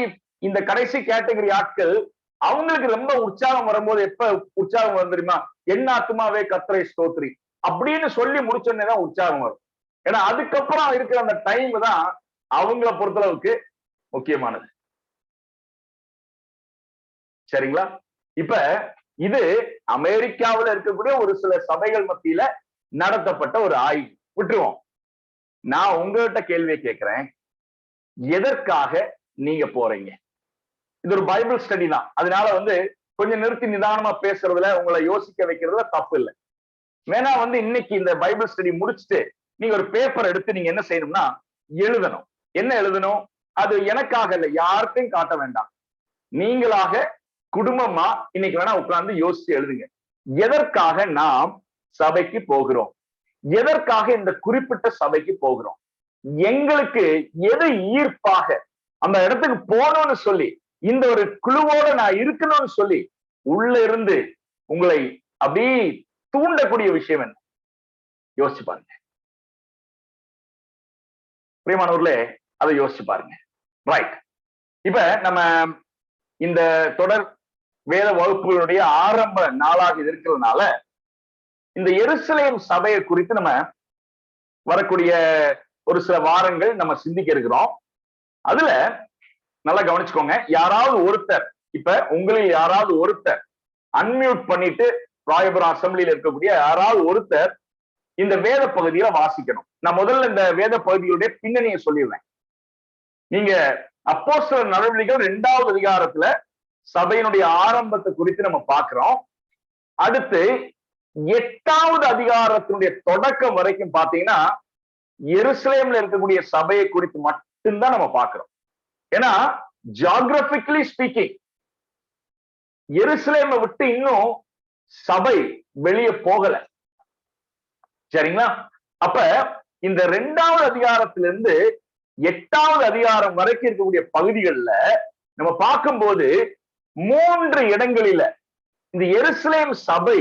இந்த கடைசி கேட்டகரி ஆட்கள் அவங்களுக்கு ரொம்ப உற்சாகம் வரும்போது, எப்ப உற்சாகம் வரும் தெரியுமா, என்ன ஆத்துமாவே கர்த்தரை ஸ்தோத்திரி அப்படின்னு சொல்லி முடிச்சோடனே தான் உற்சாகம் வரும். ஏன்னா அதுக்கப்புறம் இருக்கிற அந்த டைம் தான் அவங்கள பொறுத்தளவுக்கு முக்கியமானது. சரிங்களா? இப்ப இது அமெரிக்காவில் இருக்கக்கூடிய ஒரு சில சபைகள் மத்தியில நடத்தப்பட்ட ஒரு ஆய்வு. விட்டுருவோம். நான் உங்ககிட்ட கேள்வியை கேட்கிறேன், எதற்காக நீங்க போறீங்க? இது ஒரு பைபிள் ஸ்டடி தான், அதனால வந்து கொஞ்சம் நிறுத்தி நிதானமா பேசுறதுல, உங்களை யோசிக்க வைக்கிறதுல தப்பு இல்லை. வேணா வந்து இன்னைக்கு இந்த பைபிள் ஸ்டடி முடிச்சுட்டு நீங்க ஒரு பேப்பர் எடுத்து நீங்க என்ன செய்யணும்னா எழுதணும். என்ன எழுதணும்? அது எனக்காக இல்லை, யாருக்கும் காட்ட வேண்டாம், நீங்களாக குடும்பமா இன்னைக்கு வேணா உட்கார்ந்து யோசிச்சு எழுதுங்க. எதற்காக நாம் சபைக்கு போகிறோம், எதற்காக இந்த குறிப்பிட்ட சபைக்கு போகிறோம், எங்களுக்கு எது ஈர்ப்பாக அந்த இடத்துக்கு போகணும்னு சொல்லி, இந்த ஒரு குழுவோட நான் இருக்கணும்னு சொல்லி உள்ள இருந்து உங்களை அப்படி தூண்டக்கூடிய விஷயம் என்ன? யோசிச்சு பாருங்க. பிரியமானவர்களே, அதை யோசிச்சு பாருங்க. ரைட். இப்ப நம்ம இந்த தொடர் வேத வகுப்புகளுடைய ஆரம்ப நாளாக இருக்கிறதுனால இந்த எருசலேம் சபையை குறித்து நம்ம வரக்கூடிய ஒரு சில வாரங்கள் நம்ம சிந்திக்க இருக்கிறோம். அதுல நல்லா கவனிச்சுக்கோங்க. யாராவது ஒருத்தர், இப்ப உங்களில் யாராவது ஒருத்தர் அன்மியூட் பண்ணிட்டு ராயபுரம் அசம்பிளியில இருக்கக்கூடிய யாராவது ஒருத்தர் இந்த வேத பகுதியில வாசிக்கணும். நான் முதல்ல இந்த வேத பகுதியுடைய பின்னணியை சொல்லிடுறேன். நீங்க அப்போஸ்தலர் நடவடிக்கைகள் 2வது அதிகாரத்துல சபையினுடைய ஆரம்பத்தை குறித்து நம்ம பார்க்கிறோம். அடுத்து 8வது அதிகாரத்தினுடைய தொடக்கம் வரைக்கும் பாத்தீங்கன்னா எருசலேம்ல இருக்கக்கூடிய சபையை குறித்து மட்டும்தான் நம்ம பார்க்கிறோம். ஏன்னா ஜியோகிராபிக்கலி ஸ்பீக்கிங் எருசலேமை விட்டு இன்னும் சபை வெளியே போகல. சரிங்களா? அப்ப இந்த 2வது அதிகாரத்திலிருந்து 8வது அதிகாரம் வரைக்கும் இருக்கக்கூடிய பகுதிகளில் நம்ம பார்க்கும்போது 3 இடங்களில இந்த எருசலேம் சபை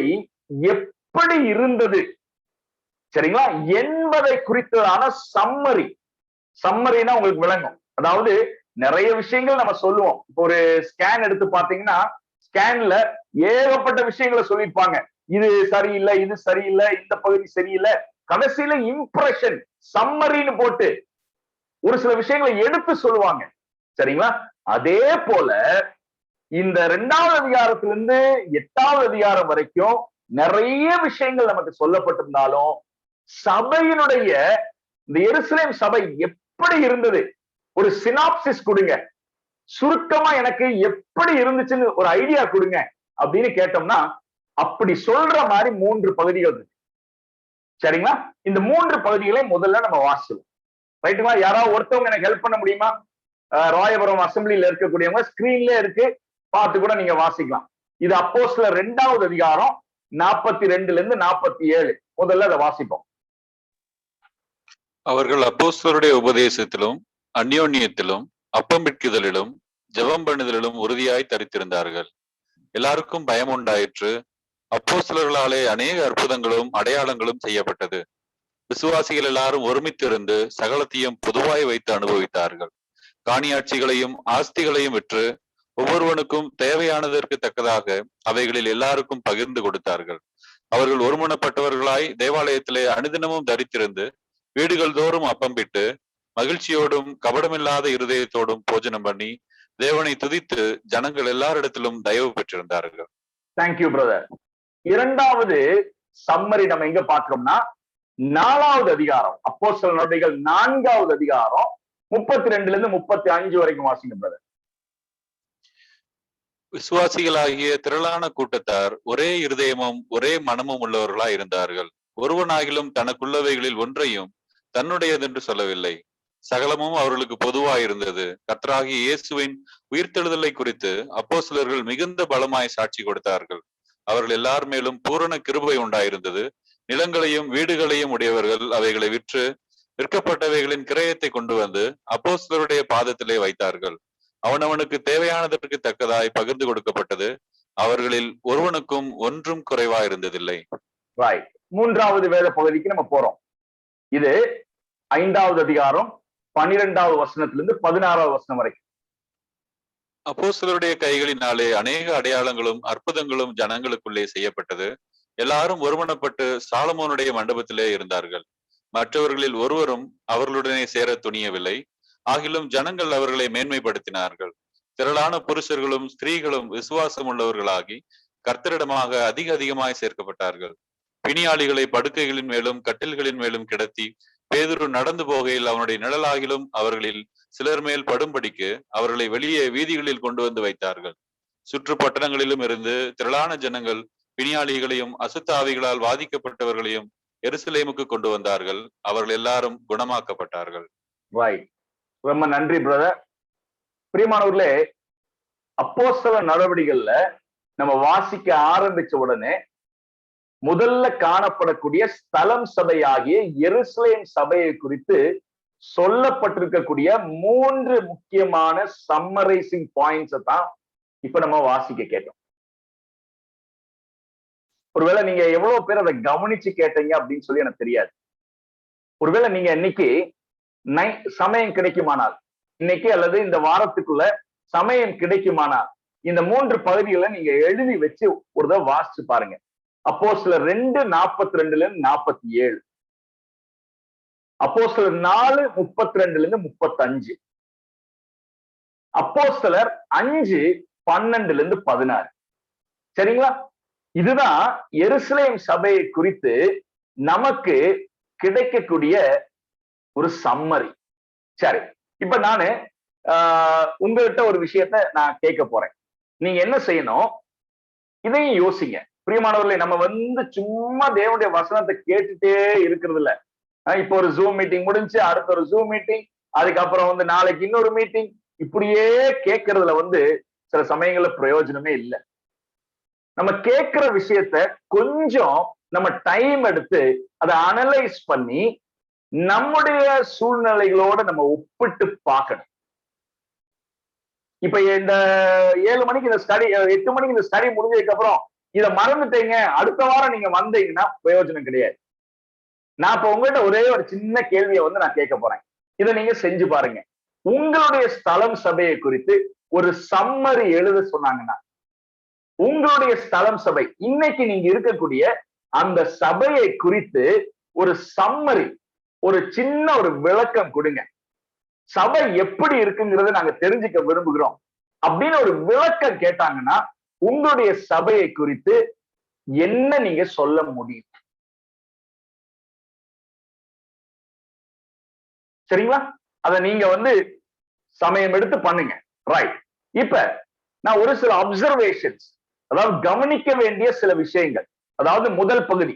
எப்படி இருந்தது, சரிங்களா, என்பதை குறித்ததான சம்மரினா உங்களுக்கு விளங்கும். அதாவது நிறைய விஷயங்கள் நம்ம சொல்லுவோம். இப்போ ஒரு ஸ்கேன் எடுத்து பாத்தீங்கன்னா ஸ்கேன்ல ஏகப்பட்ட விஷயங்களை சொல்லியிருப்பாங்க. இது சரியில்லை, இது சரியில்லை, இந்த பகுதி சரியில்லை. கடைசியில இம்ப்ரெஷன் சம்மரின்னு போட்டு ஒரு சில விஷயங்களை எடுத்து சொல்லுவாங்க. சரிங்களா? அதே போல இந்த 2வது அதிகாரத்திலிருந்து 8வது அதிகாரம் வரைக்கும் நிறைய விஷயங்கள் நமக்கு சொல்லப்பட்டிருந்தாலும் சபையினுடைய இந்த எருசலேம் சபை எப்படி இருந்தது, ஒரு சினாப்சிஸ் கொடுங்க, சுருக்கமா எனக்கு எப்படி இருந்துச்சுன்னு ஒரு ஐடியா கொடுங்க அப்படின்னு கேட்டோம்னா அப்படி சொல்ற மாதிரி 3 பகுதிகள் இருக்கு. சரிங்களா? இந்த 3 பகுதிகளை முதல்ல நம்ம வாசிச்சோம். ரைட்டுங்களா? யாராவது ஒருத்தவங்க எனக்கு ஹெல்ப் பண்ண முடியுமா? ராயபுரம் அசம்பிளியில இருக்கக்கூடியவங்க ஸ்கிரீன்ல இருக்கு, பார்த்து கூட நீங்க வாசிக்கலாம். இது அப்போஸ்தலர் 2வது அதிகாரம் 42ல இருந்து 47. முதல்ல அதை வாசிப்போம். அவர்கள் அப்போஸ்தலருடைய உபதேசத்திலும் அந்யோன்யத்திலும் அப்பம் பிட்குதலிலும் ஜெபம் பண்ணுதலிலும் உறுதியாய் தரித்திருந்தார்கள். எல்லாருக்கும் பயம் உண்டாயிற்று. அப்போஸ்தலர்களாலே அநேக அற்புதங்களும் அடையாளங்களும் செய்யப்பட்டது. விசுவாசிகள் எல்லாரும் ஒருமித்திருந்து சகலத்தையும் பொதுவாய் வைத்து அனுபவித்தார்கள். காணியாட்சிகளையும் ஆஸ்திகளையும் விற்று ஒவ்வொருவனுக்கும் தேவையானதற்கு தக்கதாக அவைகளில் எல்லாருக்கும் பகிர்ந்து கொடுத்தார்கள். அவர்கள் ஒருமனப்பட்டவர்களாய் தேவாலயத்திலே அனுதினமும் தரித்திருந்து வீடுகள் தோறும் அப்பம் பிட்டு மகிழ்ச்சியோடும் கபடமில்லாத இருதயத்தோடும் போஜனம் பண்ணி தேவனை துதித்து ஜனங்கள் எல்லாரிடத்திலும் தயவு பெற்றிருந்தார்கள். Thank you brother. 2வது சம்மரி நம்ம எங்க பார்க்கிறோம்னா 4வது அதிகாரம், அப்போஸ்தலர் நடவடிக்கைகள் 4வது அதிகாரம் 32ல இருந்து 35 வரைக்கும் வாசிங்க பிரதர். விசுவாசிகளாகிய திரளான கூட்டத்தார் ஒரே இருதயமும் ஒரே மனமும் உள்ளவர்களாய் இருந்தார்கள். ஒருவனாகிலும் தனக்குள்ளவைகளில் ஒன்றையும் தன்னுடையதென்று சொல்லவில்லை. சகலமும் அவர்களுக்கு பொதுவாயிருந்தது. கர்த்தராகிய இயேசுவின் உயிர்த்தெழுதலை குறித்து அப்போஸ்தலர்கள் மிகுந்த பலமாய் சாட்சி கொடுத்தார்கள். அவர்கள் எல்லார் மேலும் பூரண கிருபை உண்டாயிருந்தது. நிலங்களையும் வீடுகளையும் உடையவர்கள் அவைகளை விற்று விற்கப்பட்டவைகளின் கிரயத்தை கொண்டு வந்து அப்போஸ்தலருடைய பாதத்திலே வைத்தார்கள். அவனவனுக்கு தேவையானதற்கு தக்கதாய் பகிர்ந்து கொடுக்கப்பட்டது. அவர்களில் ஒருவனுக்கும் ஒன்றும் குறைவா இருந்ததில்லை. 3வது வேத பகுதிக்கு நம்ம போறோம். இது 5வது அதிகாரம் 12வது வசனத்திலிருந்து 16வது வசனம் வரைக்கும். அப்போஸ்தலருடைய கைகளினாலே அநேக அடையாளங்களும் அற்புதங்களும் ஜனங்களுக்குள்ளே செய்யப்பட்டது. எல்லாரும் ஒருமனப்பட்டு சாலமோனுடைய மண்டபத்திலே இருந்தார்கள். மற்றவர்களில் ஒருவரும் அவர்களுடனே சேர துணியவில்லை. ஆகிலும் ஜனங்கள் அவர்களை மேன்மைப்படுத்தினார்கள். திரளான புருஷர்களும் ஸ்திரீகளும் விசுவாசம் உள்ளவர்களாகி கர்த்தரிடமாக அதிகமாய் சேர்க்கப்பட்டார்கள். பிணியாளிகளை படுக்கைகளின் மேலும் கட்டில்களின் மேலும் கிடத்தி பேதுரு நடந்து போகையில் அவனுடைய நிழலாகிலும் அவர்களில் சிலர் மேல் படும்படிக்கு அவர்களை வெளியே வீதிகளில் கொண்டு வந்து வைத்தார்கள். சுற்று பட்டணங்களிலும் இருந்து திரளான ஜனங்கள் பிணியாளிகளையும் அசுத்த ஆவிகளால் வாதிக்கப்பட்டவர்களையும் எருசலேமுக்கு கொண்டு வந்தார்கள். அவர்கள் எல்லாரும் குணமாக்கப்பட்டார்கள். ரொம்ப நன்றி பிரதர். பிரியமானவர்களே, அப்போஸ்தலர் நடவடிக்கைகள்ல நம்ம வாசிக்க ஆரம்பிச்ச உடனே முதல்ல காணப்படக்கூடிய ஸ்தலம் சபையாகிய எருசலேம் சபையை குறித்து சொல்லப்பட்டிருக்கக்கூடிய 3 முக்கியமான சம்மரைசிங் பாயிண்ட்ஸ் தான் இப்ப நம்ம வாசிக்க கேட்டோம். ஒருவேளை நீங்க எவ்வளவு பேர் அதை கவனிச்சு கேட்டீங்க அப்படின்னு சொல்லி எனக்கு தெரியாது. ஒருவேளை நீங்க இன்னைக்கு சமயம் கிடைக்குமானால், இன்னைக்கு அல்லது இந்த வாரத்துக்குள்ள சமயம் கிடைக்குமானால், இந்த 3 பகுதிகளை நீங்க எழுதி வச்சு ஒரு தடவை வாசிச்சு பாருங்க. அப்போஸ்தலர் 2:42 47, அப்போஸ்தலர் 4:32 35, அப்போஸ்தலர் 5:12 16. சரிங்களா? இதுதான் எருசலேம் சபையை குறித்து நமக்கு கிடைக்கக்கூடிய ஒரு சம்மரி. சரி, இப்ப நானு உங்ககிட்ட ஒரு விஷயத்த நான் கேட்க போறேன். நீங்க என்ன செய்யணும், இதையும் யோசிங்க. பிரியமானவர்களே, நம்ம சும்மா தேவனுடைய வசனத்தை கேட்டுட்டே இருக்கிறது இல்ல. இப்போ ஒரு ஜூம் மீட்டிங் முடிஞ்சு, அடுத்த ஒரு ஜூம் மீட்டிங், அதுக்கப்புறம் நாளைக்கு இன்னொரு மீட்டிங், இப்படியே கேட்கறதுல சில சமயங்கள்ல பிரயோஜனமே இல்லை. நம்ம கேட்கிற விஷயத்த கொஞ்சம் நம்ம டைம் எடுத்து அதை அனலைஸ் பண்ணி நம்முடைய சூழ்நிலைகளோட நம்ம ஒப்பிட்டு பார்க்கணும். இப்ப இந்த 7 மணிக்கு இந்த ஸ்டடி, 8 மணிக்கு இந்த ஸ்டடி முடிஞ்சதுக்கு அப்புறம் இதை மறந்துட்டீங்க, அடுத்த வாரம் நீங்க வந்தீங்கன்னா பிரயோஜனம் கிடையாது. நான் இப்ப உங்ககிட்ட ஒரே ஒரு சின்ன கேள்வியை நான் கேட்க போறேன். இதை நீங்க செஞ்சு பாருங்க. உங்களுடைய ஸ்தலம் சபையை குறித்து ஒரு சம்மரி எழுத சொன்னாங்கன்னா, உங்களுடைய ஸ்தலம் சபை இன்னைக்கு நீங்க இருக்கக்கூடிய அந்த சபையை குறித்து ஒரு சம்மரி, ஒரு சின்ன ஒரு விளக்கம் கொடுங்க. சபை எப்படி இருக்குங்கிறத நாங்க தெரிஞ்சுக்க விரும்புகிறோம் அப்படின்னு ஒரு விளக்கம் கேட்டாங்கன்னா, உங்களுடைய சபையை குறித்து என்ன நீங்க சொல்ல முடியும்? சரிங்களா? அத நீங்க சமயம் எடுத்து பண்ணுங்க. ரைட். இப்ப நான் ஒரு சில அப்சர்வேஷன்ஸ், அதாவது கவனிக்க வேண்டிய சில விஷயங்கள், அதாவது முதல் பகுதி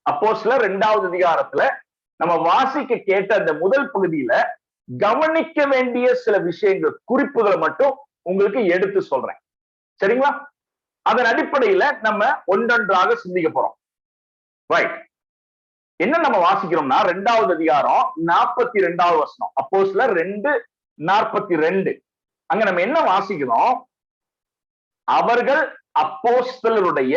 அப்போஸ்தலர் 2வது அதிகாரத்துல நம்ம வாசிக்க கேட்ட அந்த முதல் பகுதியில கவனிக்க வேண்டிய சில விஷயங்கள், குறிப்புகளை மட்டும் உங்களுக்கு எடுத்து சொல்றேன். சரிங்களா? அதன் அடிப்படையில நம்ம ஒன்றொன்றாக சிந்திக்க போறோம். ரைட். என்ன நம்ம வாசிக்கிறோம்னா, 2வது அதிகாரம் 42வது வசனம், அப்போஸ்தலர் 2:42. அங்க நம்ம என்ன வாசிக்கிறோம்? அவர்கள் அப்போஸ்தலருடைய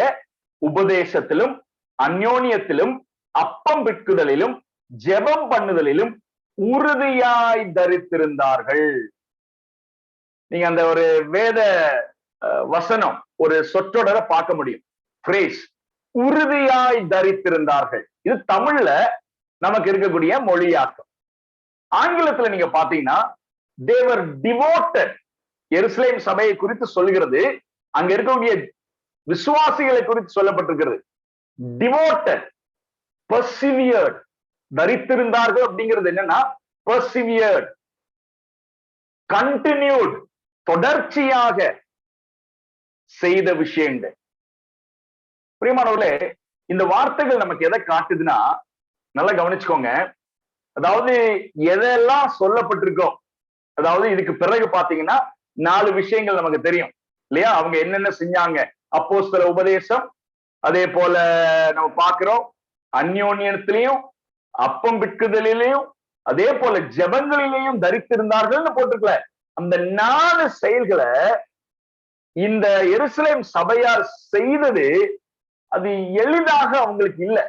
உபதேசத்திலும் அந்யோன்யத்திலும் அப்பம் பிட்குதலிலும் ஜெபம் பண்ணுதலிலும் உறுதியாய் தரித்திருந்தார்கள். நீங்க அந்த ஒரு வேத வசனம், ஒரு சொற்றொடரை பார்க்க முடியும். பிரேஸ், உறுதியாய் தரித்திருந்தார்கள். இது தமிழ்ல நமக்கு இருக்கக்கூடிய மொழியாக்கம். ஆங்கிலத்துல நீங்க பாத்தீங்கன்னா they were devoted. எருசலேம் சபையை குறித்து சொல்கிறது, அங்க இருக்கக்கூடிய விசுவாசிகளை குறித்து சொல்லப்பட்டிருக்கிறது. Devoted, persevered. தரித்திருந்தார்கள் அப்படிங்கிறது என்னன்னா, persevered, continued, தொடர்ச்சியாக செய்த விஷயங்கள். பிரியமானவர்களே, இந்த வார்த்தைகள் நமக்கு எதை காட்டுதுன்னா, நல்லா கவனிச்சுக்கோங்க. அதாவது எதெல்லாம் சொல்லப்பட்டிருக்கோ, அதாவது இதுக்கு பிறகு பாத்தீங்கன்னா 4 விஷயங்கள் நமக்கு தெரியும் இல்லையா? அவங்க என்னென்ன செஞ்சாங்க. அப்போஸ்தல உபதேசம், அதே போல நம்ம பார்க்கிறோம் அந்யோன்யத்திலையும் அப்பம் பிட்குதலிலையும் அதே போல ஜெபங்களிலேயும் தரித்திருந்தார்கள் போட்டிருக்கல. அந்த 4 செயல்களை இந்த எருசலேம் சபையார் செய்தது அது எளிதாக அவங்களுக்கு இல்லை.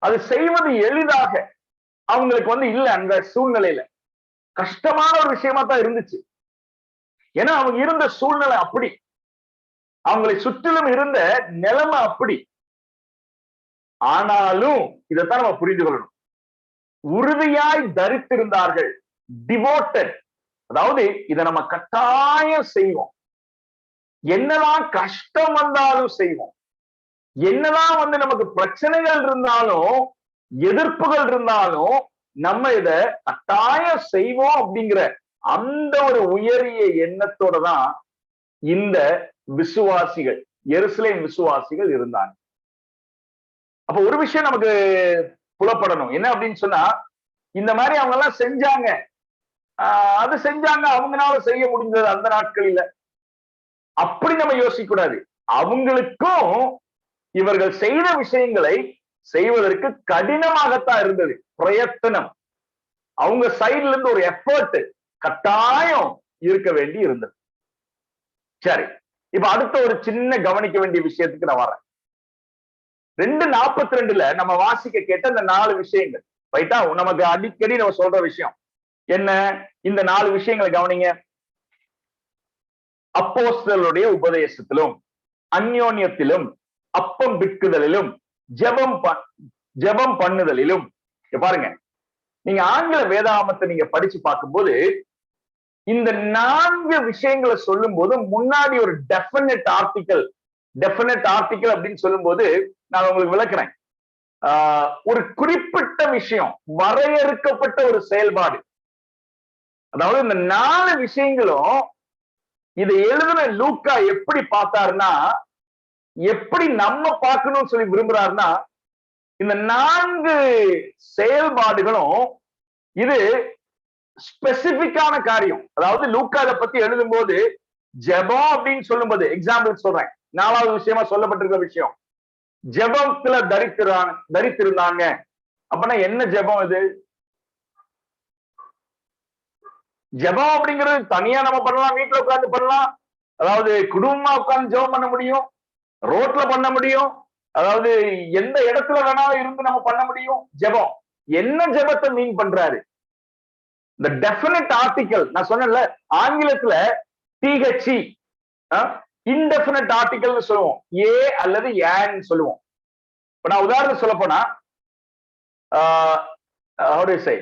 அது செய்வது எளிதாக அவங்களுக்கு இல்ல. அந்த சூழ்நிலையில கஷ்டமான ஒரு விஷயமா தான் இருந்துச்சு. ஏன்னா அவங்க இருந்த சூழ்நிலை அப்படி, அவங்களை சுற்றிலும் இருந்த நிலைமை அப்படி. ஆனாலும் இதைத்தான் நம்ம புரிந்து கொள்ளணும். உறுதியாய் தரித்திருந்தார்கள், டிவோட்டட். அதாவது இதை நம்ம கட்டாயம் செய்வோம். என்னதான் கஷ்டம் வந்தாலும் செய்வோம். என்னதான் நமக்கு பிரச்சனைகள் இருந்தாலும், எதிர்ப்புகள் இருந்தாலும், நம்ம இத கட்டாயம் செய்வோம் அப்படிங்கிற அந்த ஒரு உயரிய எண்ணத்தோட தான் இந்த விசுவாசிகள், எருசலேம் விசுவாசிகள் இருந்தாங்க. அப்ப ஒரு விஷயம் நமக்கு புலப்படணும். என்ன அப்படின்னு சொன்னா, இந்த மாதிரி அவங்க எல்லாம் செஞ்சாங்க, அது செஞ்சாங்க, அவங்களால செய்ய முடிஞ்சது அந்த நாட்களில, அப்படி நம்ம யோசிக்க கூடாது. அவங்களுக்கும் இவர்கள் செய்த விஷயங்களை செய்வதற்கு கடினமாகத்தான் இருந்தது, பிரயத்தனம். அவங்க சைட்ல இருந்து ஒரு எஃபர்ட் கட்டாயம் இருக்க வேண்டி இருந்தது. சரி, இப்ப அடுத்த ஒரு சின்ன கவனிக்க வேண்டிய விஷயத்துக்கு நான் வரேன். 2:42 நம்ம வாசிக்க கேட்ட இந்த 4 விஷயங்கள், ரைட்டா? நமக்கு அடிக்கடி நம்ம சொல்ற விஷயம் என்ன? இந்த 4 விஷயங்களை கவனிங்க. அப்போஸ்தலருடைய உபதேசத்திலும், அந்யோன்யத்திலும், அப்பம் பிட்குதலிலும், ஜெபம் பண்ணுதலிலும். பாருங்க, நீங்க ஆங்கில வேதாகமத்தை நீங்க படிச்சு பார்க்கும்போது இந்த 4 விஷயங்களை சொல்லும் போது முன்னாடி ஒரு டெஃபினட் ஆர்டிகல் அப்படின்னு சொல்லும் போது நான் உங்களுக்கு விளக்குறேன். ஒரு குறிப்பிட்ட விஷயம், வரையறுக்கப்பட்ட ஒரு செயல்பாடு. அதாவது இந்த 4 விஷயங்களும் இதை எழுதின லூக்கா எப்படி பார்த்தாருன்னா, எப்படி நம்ம பார்க்கணும்னு சொல்லி விரும்புறாருன்னா, இந்த 4 செயல்பாடுகளும் இது ஸ்பெசிபிக்கான காரியம். அதாவது லூக்கா இதை பத்தி எழுதும் போது ஜெபம் அப்படின்னு சொல்லும்போது, எக்ஸாம்பிள் சொல்றேன், 4வது விஷயமா சொல்லப்பட்டிருக்கிற விஷயம், ஜெபத்துல தரித்திருந்தாங்க. அப்படின்னா என்ன ஜெபம் இது? ஜெபம் அப்படிங்கிறது தனியா நம்ம பண்ணலாம், வீட்டுல உட்கார்ந்து பண்ணலாம், அதாவது குடும்பமா உட்கார்ந்து ஜெபம் பண்ண முடியும், ரோட்ல பண்ண முடியும், அதாவது எந்த இடத்துல வேணாலும் இருந்து நம்ம பண்ண முடியும். ஜெபம் என்ன ஜெபத்தை மீன் பண்றாரு? இந்த டெஃபினட் ஆர்டிகல் நான் சொன்னேன்ல, ஆங்கிலத்துல THE இன்டெஃபினட் ஆர்டிகல்னு சொல்லுவோம், ஏ அல்லது ஏன்னு சொல்லுவோம். இப்ப நான் உதாரணம் சொல்ல போனா, how do you say,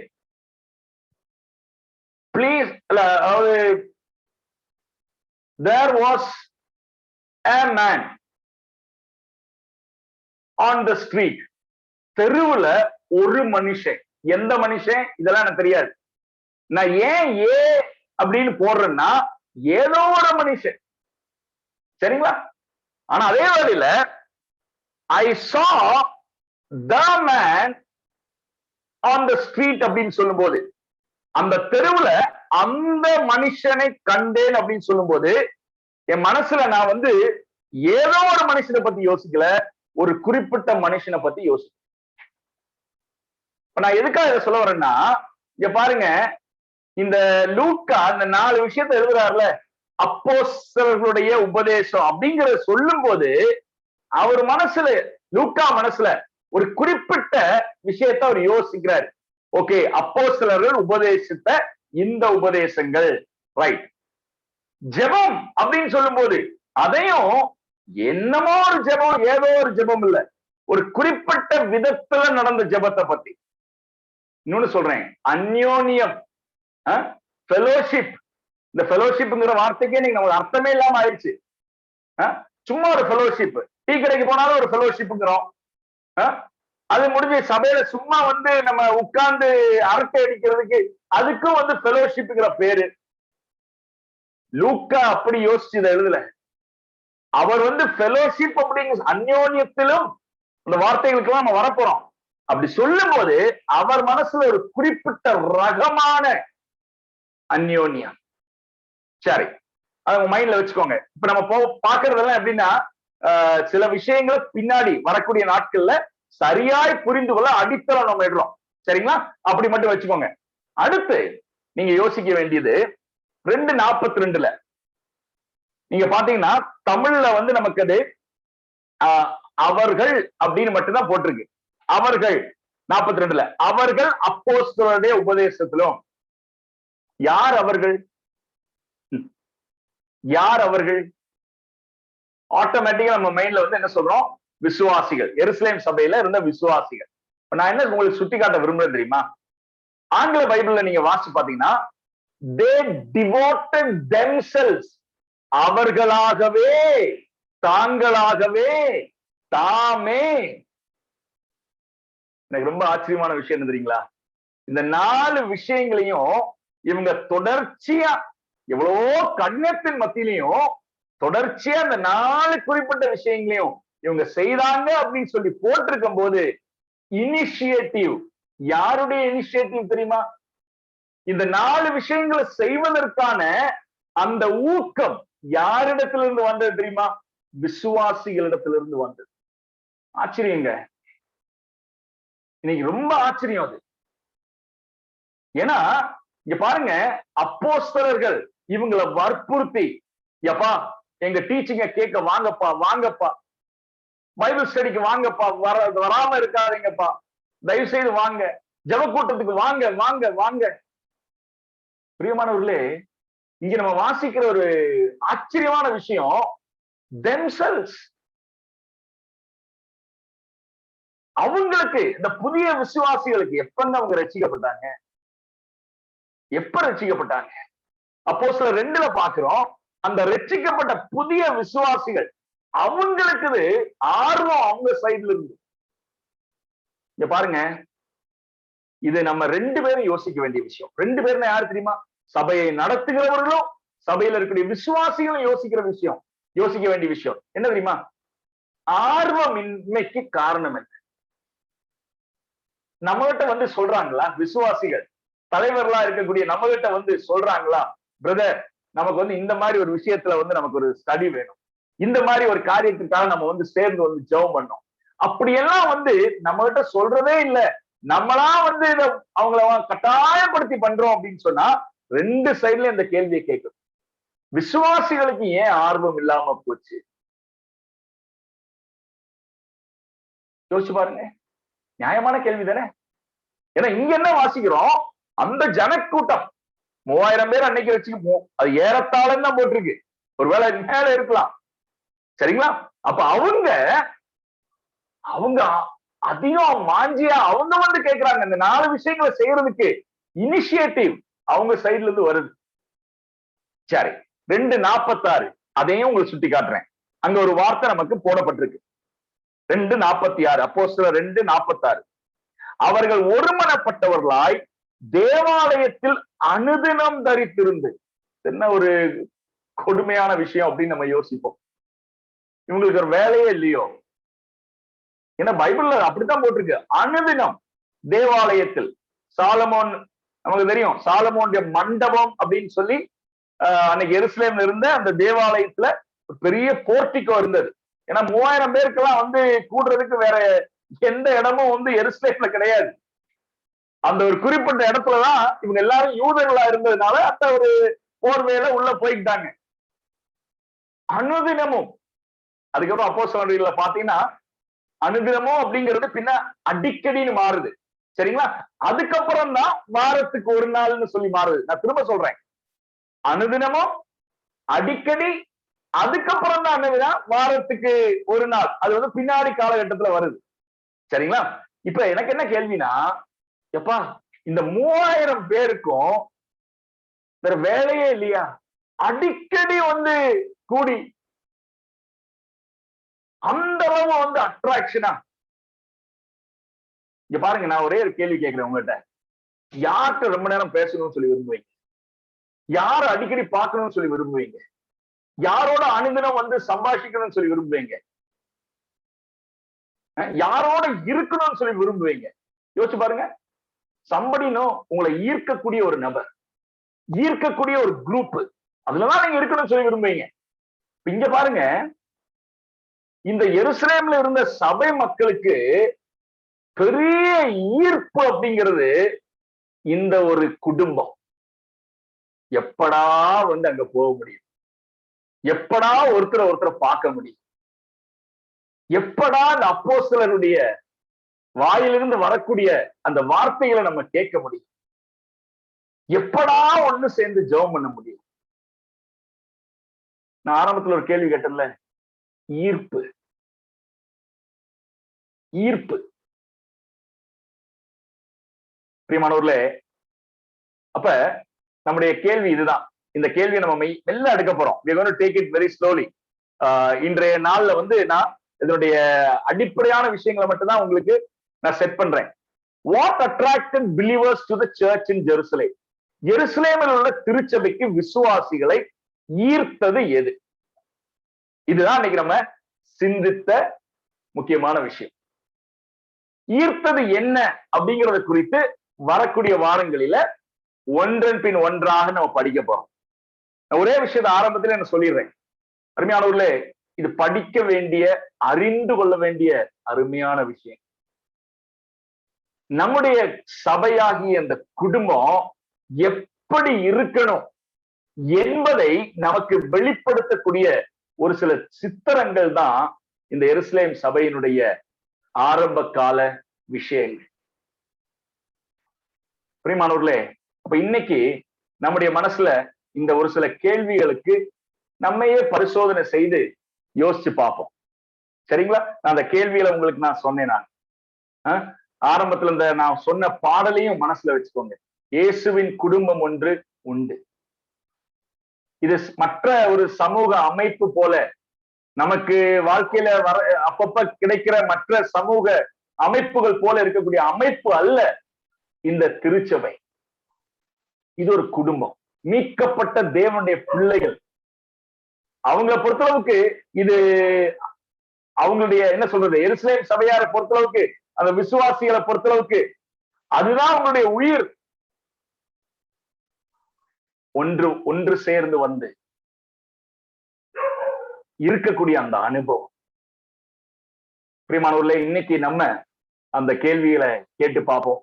please, அதாவது there was a man on the street. தெருவுல ஒரு மனுஷன். எந்த மனுஷன் இதெல்லாம் எனக்கு தெரியாது. நான் ஏன் ஏ அப்படின்னு போடுறேன்னா, ஏதோ ஒரு மனுஷன், சரிங்களா? ஆனா அதே வேளையில I saw the man on the street அப்படின்னு சொல்லும் போது, அந்த தெருவுல அந்த மனுஷனை கண்டேன் அப்படின்னு சொல்லும் போது, என் மனசுல நான் வந்து ஏதோ ஒரு மனுஷனை பத்தி யோசிக்கல, ஒரு குறிப்பிட்ட மனுஷனை பத்தி யோசிக்கல. நான் எதுக்காக இதை சொல்ல வரேன்னா, இங்க பாருங்க, இந்த லூக்கா இந்த 4 விஷயத்தை எழுதுறாருல, அப்போஸ்தலர்களுடைய உபதேசம் அப்படிங்கறத சொல்லும் போது அவர் மனசுல, லூக்கா மனசுல ஒரு குறிப்பிட்ட விஷயத்தை அவர் யோசிக்கிறார். ஓகே, அப்போஸ்தலர்கள் உபதேசித்த இந்த உபதேசங்கள், ரைட். ஜெபம் அப்படின்னு சொல்லும் போது அதையும் என்னமோ ஒரு ஜெபம், ஏதோ ஒரு ஜெபம் இல்ல, ஒரு குறிப்பிட்ட விதத்துல நடந்த ஜெபத்தை பத்தி. இன்னொன்னு சொல்றேன், அந்யோன்யம், ஃபெலோஷிப். இந்த ஃபெலோஷிப்ங்கிற வார்த்தைக்கே நீங்க நமக்கு அர்த்தமே இல்லாம ஆயிடுச்சு. சும்மா ஒரு ஃபெலோஷிப், டீ கடைக்கு போனாலும் ஒரு ஃபெலோஷிப்ங்கிறோம். அது முடிஞ்சு சபையில சும்மா வந்து நம்ம உட்கார்ந்து அரட்டை அடிக்கிறதுக்கு அதுக்கும் வந்து ஃபெலோஷிப்ங்கிற பேரு. லூக்கா அப்படி யோசிச்சு இதை எழுதல. அவர் வந்து ஃபெலோஷிப் அப்படிங்கிற அந்யோன்யத்திலும் அந்த வார்த்தைகளுக்கு நம்ம வரப்போறோம். அப்படி சொல்லும் போது அவர் மனசுல ஒரு குறிப்பிட்ட ரகமான அந்யோன்யம். சரி, அதை உங்க மைண்ட்ல வச்சுக்கோங்க. இப்ப நம்ம பாக்குறதெல்லாம் எப்படின்னா, சில விஷயங்களை பின்னாடி வரக்கூடிய நாட்கள்ல சரியாய் புரிந்து கொள்ள அடித்தளம் நம்ம இடுறோம், சரிங்களா? அப்படி மட்டும் வச்சுக்கோங்க. அடுத்து நீங்க யோசிக்க வேண்டியது 2:42 நீங்க பாத்தீங்கன்னா தமிழ்ல வந்து நமக்கு அது அவர்கள் அப்படின்னு மட்டும்தான் போட்டிருக்கு. அவர்கள் 42 அவர்கள் அப்போஸ்தலருடைய உபதேசத்திலும். யார் அவர்கள்? யார் அவர்கள்? ஆட்டோமேட்டிக்கா நம்ம மைண்ட்ல வந்து என்ன சொல்றோம்? விசுவாசிகள், எருசலேம் சபையில இருந்த விசுவாசிகள். நான் என்ன உங்களுக்கு சுட்டி காட்ட விரும்புறேன் தெரியுமா? ஆங்கில பைபிள்ல நீங்க வாசிச்சு பாத்தீங்கன்னா, they devoted themselves, அவர்களாகவே, தாங்களாகவே, தாமே. எனக்கு ரொம்ப ஆச்சரியமான விஷயம் என்ன தெரியுங்களா? இந்த 4 விஷயங்களையும் இவங்க தொடர்ச்சியா, எவ்வளவோ கண்ணத்தின் மத்தியிலையும் தொடர்ச்சியா இந்த 4 குறிப்பிட்ட விஷயங்களையும் இவங்க செய்தாங்க அப்படின்னு சொல்லி போட்டிருக்கும் போது, இனிஷியேட்டிவ் யாருடைய இனிஷியேட்டிவ் தெரியுமா? இந்த 4 விஷயங்களை செய்வதற்கான அந்த ஊக்கம் யாரிடத்திலிருந்து வந்தது தெரியுமா? விசுவாசிகளிடத்திலிருந்து வந்தது. ஆச்சரியங்க, இன்னைக்கு ரொம்ப ஆச்சரியம் அது. ஏன்னா இங்க பாருங்க, அப்போஸ்தலர்கள் இவங்களை வற்புறுத்தி, எப்பா எங்க டீச்சிங்க கேட்க வாங்கப்பா, வாங்கப்பா, பைபிள் ஸ்டடிக்கு வாங்கப்பா, வராம இருக்காதீங்கப்பா, தயவு செய்து வாங்க, ஜெப கூட்டத்துக்கு வாங்க, வாங்க, வாங்க. பிரியமானவர்களே, இங்க நம்ம வாசிக்கிற ஒரு ஆச்சரியமான விஷயம், themselves, அவங்களுக்கு, இந்த புதிய விசுவாசிகளுக்கு எப்பங்க அவங்க ரட்சிக்கப்பட்டாங்க? எப்ப ரட்சிக்கப்பட்டாங்க? அப்போஸ்தலர் 2ல பாக்குறோம், அந்த ரட்சிக்கப்பட்ட புதிய விசுவாசிகள் அவங்களுக்கு ஆர்வம் அவங்க சைடுல இருந்து. இங்க பாருங்க, இது நம்ம 2 பேரும் யோசிக்க வேண்டிய விஷயம். 2 பேர்னா யாரு தெரியுமா? சபையை நடத்துகிறவர்களும் சபையில இருக்கக்கூடிய விசுவாசிகளும் யோசிக்க வேண்டிய விஷயம் என்ன தெரியுமா? ஆர்வமின்மைக்கு காரணம் என்ன? நம்ம கிட்ட வந்து சொல்றாங்களா? விசுவாசிகள் தலைவர்களா இருக்கக்கூடிய நம்ம கிட்ட வந்து சொல்றாங்களா, பிரதர் நமக்கு வந்து இந்த மாதிரி ஒரு விஷயத்துல வந்து நமக்கு ஒரு ஸ்டடி வேணும், இந்த மாதிரி ஒரு காரியத்துக்காக நம்ம வந்து சேர்ந்து வந்து ஜெபம் பண்ணோம், அப்படியெல்லாம் வந்து நம்ம கிட்ட சொல்றதே இல்லை. நம்மளா வந்து இத அவங்கள கட்டாயப்படுத்தி பண்றோம் அப்படின்னு சொன்னா 2 சைடுல இந்த கேள்வியை கேட்கும். விசுவாசிகளுக்கு ஏன் ஆர்வம் இல்லாம போச்சு? யோசிச்சு பாருங்க. நியாயமான கேள்வி தானே? ஏன்னா இங்க என்ன வாசிக்கிறோம், அந்த ஜனக்கூட்டம் 3000 பேர் அன்னைக்கு வச்சுக்கு, அது ஏறத்தாழன்னு தான் போட்டிருக்கு, ஒருவேளை மேல இருக்கலாம், சரிங்களா? அப்ப அவங்க அதிகம் மாஞ்சியா அவங்க வந்து கேட்கிறாங்க. இந்த 4 விஷயங்களை செய்யறதுக்கு இனிஷியேட்டிவ் அவங்க சைடுல இருந்து வருது. சரி, 2:46 அதையும் உங்களுக்கு சுட்டி காட்டுறேன். அங்க ஒரு வார்த்தை நமக்கு போடப்பட்டிருக்கு. 2:46, அப்போஸ்தலர் 2:46. அவர்கள் ஒருமனப்பட்டவர்களாய் தேவாலயத்தில் அனுதினம் தரித்திருந்து. என்ன ஒரு கொடுமையான விஷயம் அப்படின்னு நம்ம யோசிப்போம். இவங்களுக்கு ஒரு வேலையே இல்லையோ? ஏன்னா பைபிள்ல அப்படித்தான் போட்டிருக்கு, அனுதினம் தேவாலயத்தில். சாலமோன், நமக்கு தெரியும், சாலமோனுடைய மண்டபம் அப்படின்னு சொல்லி அன்னைக்கு எருசலேம்ல இருந்த அந்த தேவாலயத்துல பெரிய போர்ட்டிகோ இருந்தது. ஏன்னா 3000 பேருக்கெல்லாம் வந்து கூடுறதுக்கு வேற எந்த இடமும் வந்து எருசலேம்ல கிடையாது. அந்த ஒரு குறிப்பிட்ட இடத்துலதான் இவங்க எல்லாரும் யூதர்களா இருந்ததுனால அந்த ஒரு போர்வேல உள்ள போய்கிட்டாங்க. அனுதினமும், அதுக்கப்புறம் அப்போஸ்தலர்கள்ல பாத்தீங்கன்னா அனுதினமும் அப்படிங்கிறது பின்ன அடிக்கடின்னு மாறுது, சரிங்களா? அதுக்கப்புறம் தான் வாரத்துக்கு ஒரு நாள்னு சொல்லி மாறுது. நான் திரும்ப சொல்றேன், அனுதினமும், அடிக்கடி, அதுக்கப்புறம் தான் என்னதுன்னா வாரத்துக்கு ஒரு நாள். அது வந்து பின்னாடி காலகட்டத்துல வருது, சரிங்களா? இப்ப எனக்கு என்ன கேள்வினா, எப்பா இந்த 3000 பேருக்கும் வேற வேலையே இல்லையா? அடிக்கடி வந்து கூடி அந்த அளவு வந்து அட்ராக்ஷனா? இங்க பாருங்க, நான் ஒரே ஒரு கேள்வி கேட்கிறேன் உங்ககிட்ட. யார்கிட்ட ரொம்ப நேரம் பேசணும்னு சொல்லி விரும்புவீங்க? யார அடிக்கடி பார்க்கணும்னு சொல்லி விரும்புவீங்க? யாரோட அனுதினம் வந்து சம்பாஷிக்கணும்னு சொல்லி விரும்புவீங்க? யாரோட இருக்கணும்னு சொல்லி விரும்புவீங்க? யோசிச்சு பாருங்க. சம்படினும் உங்களை ஈர்க்கக்கூடிய ஒரு நபர், ஈர்க்கக்கூடிய ஒரு குரூப், அதுலதான் நீங்க இருக்கணும்னு சொல்லி விரும்புவீங்க. இங்க பாருங்க, இந்த எருசலேம்ல இருந்த சபை மக்களுக்கு பெரிய ஈர்ப்பு அப்படிங்கிறது இந்த ஒரு குடும்பம். எப்படா வந்து அங்க போக முடியும்? எப்படா ஒருத்தரை பார்க்க முடியும்? எப்படா அந்த அப்போஸ்தலருடைய வாயிலிருந்து வரக்கூடிய அந்த வார்த்தைகளை நம்ம கேட்க முடியும்? எப்படா ஒண்ணு சேர்ந்து ஜெபம் பண்ண முடியும்? நான் ஆரம்பத்துல ஒரு கேள்வி கேட்டேன்ல, ஈர்ப்பு. ஈர்ப்பு. பிரியமானவர்களே, அப்ப நம்முடைய கேள்வி இதுதான். இந்த கேள்வியை நம்ம மெல்ல எடுக்க போறோம். we are going to take it very slowly. இன்றைய நாள்ல வந்து நான் இதனுடைய அடிப்படையான விஷயங்களை மட்டும்தான் உங்களுக்கு நான் செட் பண்றேன். What attracted believers to the search in Jerusalem? எருசலேமில் உள்ள திருச்சபைக்கு விசுவாசிகளை ஈர்த்தது எது? இதுதான் இன்னைக்கு நம்ம சிந்தித்த முக்கியமான விஷயம். ஈர்த்தது என்ன அப்படிங்கறத குறித்து வரக்கூடிய வாரங்களில ஒன்றன் பின் ஒன்றாக நம்ம படிக்க போறோம். ஒரே விஷயத்தை ஆரம்பத்துல நான் சொல்லிடுறேன். அருமையானவர்களே, இது படிக்க வேண்டிய, அறிந்து கொள்ள வேண்டிய அருமையான விஷயம். நம்முடைய சபையாகிய அந்த குடும்பம் எப்படி இருக்கணும் என்பதை நமக்கு வெளிப்படுத்தக்கூடிய ஒரு சில சித்திரங்கள் தான் இந்த எருசலேம் சபையினுடைய ஆரம்ப கால விஷயங்கள். பிரியமானவர்களே, அப்ப இன்னைக்கு நம்முடைய மனசுல இந்த ஒரு சில கேள்விகளுக்கு நம்மையே பரிசோதனை செய்து யோசிச்சு பார்ப்போம். சரிங்களா? நான் அந்த கேள்விகளை உங்களுக்கு நான் சொன்னேன். நான் ஆரம்பத்துல இந்த நான் சொன்ன பாடலையும் மனசுல வச்சுக்கோங்க. இயேசுவின் குடும்பம் ஒன்று உண்டு. இது மற்ற ஒரு சமூக அமைப்பு போல நமக்கு வாழ்க்கையில அப்பப்ப கிடைக்கிற மற்ற சமூக அமைப்புகள் போல இருக்கக்கூடிய அமைப்பு அல்ல இந்த திருச்சபை. இது ஒரு குடும்பம், மீட்கப்பட்ட தேவனுடைய பிள்ளைகள். அவங்களை பொறுத்தளவுக்கு இது அவங்களுடைய என்ன சொல்றது, எருசலேம் சபையாரை பொறுத்தளவுக்கு, அந்த விசுவாசிகளை பொறுத்தளவுக்கு அதுதான் அவங்களுடைய உயிர். ஒன்று சேர்ந்து வந்து இருக்கக்கூடிய அந்த அனுபவம். பிரியமானவர்களே, இன்னைக்கு நம்ம அந்த கேள்விகளை கேட்டு பார்ப்போம்.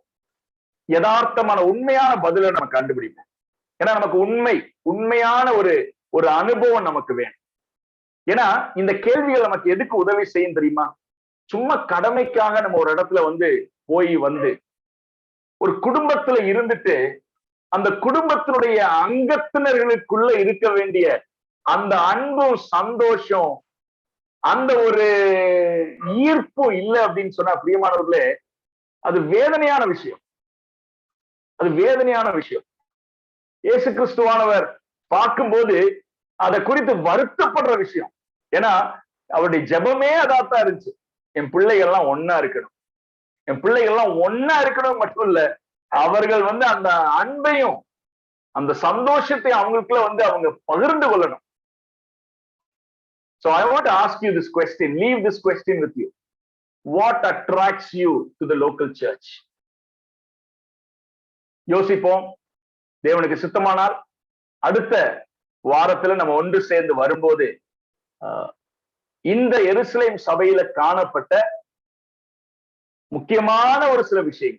யதார்த்தமான உண்மையான பதிலை நம்ம கண்டுபிடிப்போம். ஏன்னா நமக்கு உண்மையான ஒரு அனுபவம் நமக்கு வேணும். ஏன்னா இந்த கேள்விகள் நமக்கு எதுக்கு உதவி செய்யும் தெரியுமா? சும்மா கடமைக்காக நம்ம ஒரு இடத்துல போய் ஒரு குடும்பத்துல இருந்துட்டு அந்த குடும்பத்தினுடைய அங்கத்தினர்களுக்குள்ள இருக்க வேண்டிய அந்த அன்பும் சந்தோஷம், அந்த ஒரு ஈர்ப்பும் இல்லை அப்படின்னு சொன்னா, பிரியமானவர்களே, அது வேதனையான விஷயம். அது வேதனையான விஷயம். இயேசு கிறிஸ்துவானவர் பார்க்கும்போது அதை குறித்து வருத்தப்படுற விஷயம். ஏன்னா அவருடைய ஜெபமே அதாத்தான் இருந்துச்சு. என் பிள்ளைகள்லாம் ஒன்னா இருக்கணும், என் பிள்ளைகள்லாம் ஒன்னா இருக்கணும் மட்டும் இல்ல, அவர்கள் அந்த அன்பையும் அந்த சந்தோஷத்தையும் அவங்களுக்குள்ள அவங்க பகிர்ந்து கொள்ளணும். So I want to ask you this question, leave this question with you. What attracts you to the local church? யோசிப்போம். தேவனுக்கு சித்தமானால் அடுத்த வாரத்துல நம்ம ஒன்று சேர்ந்து வரும்போது இந்த எருசலேம் சபையில காணப்பட்ட முக்கியமான ஒரு சில விஷயங்கள்,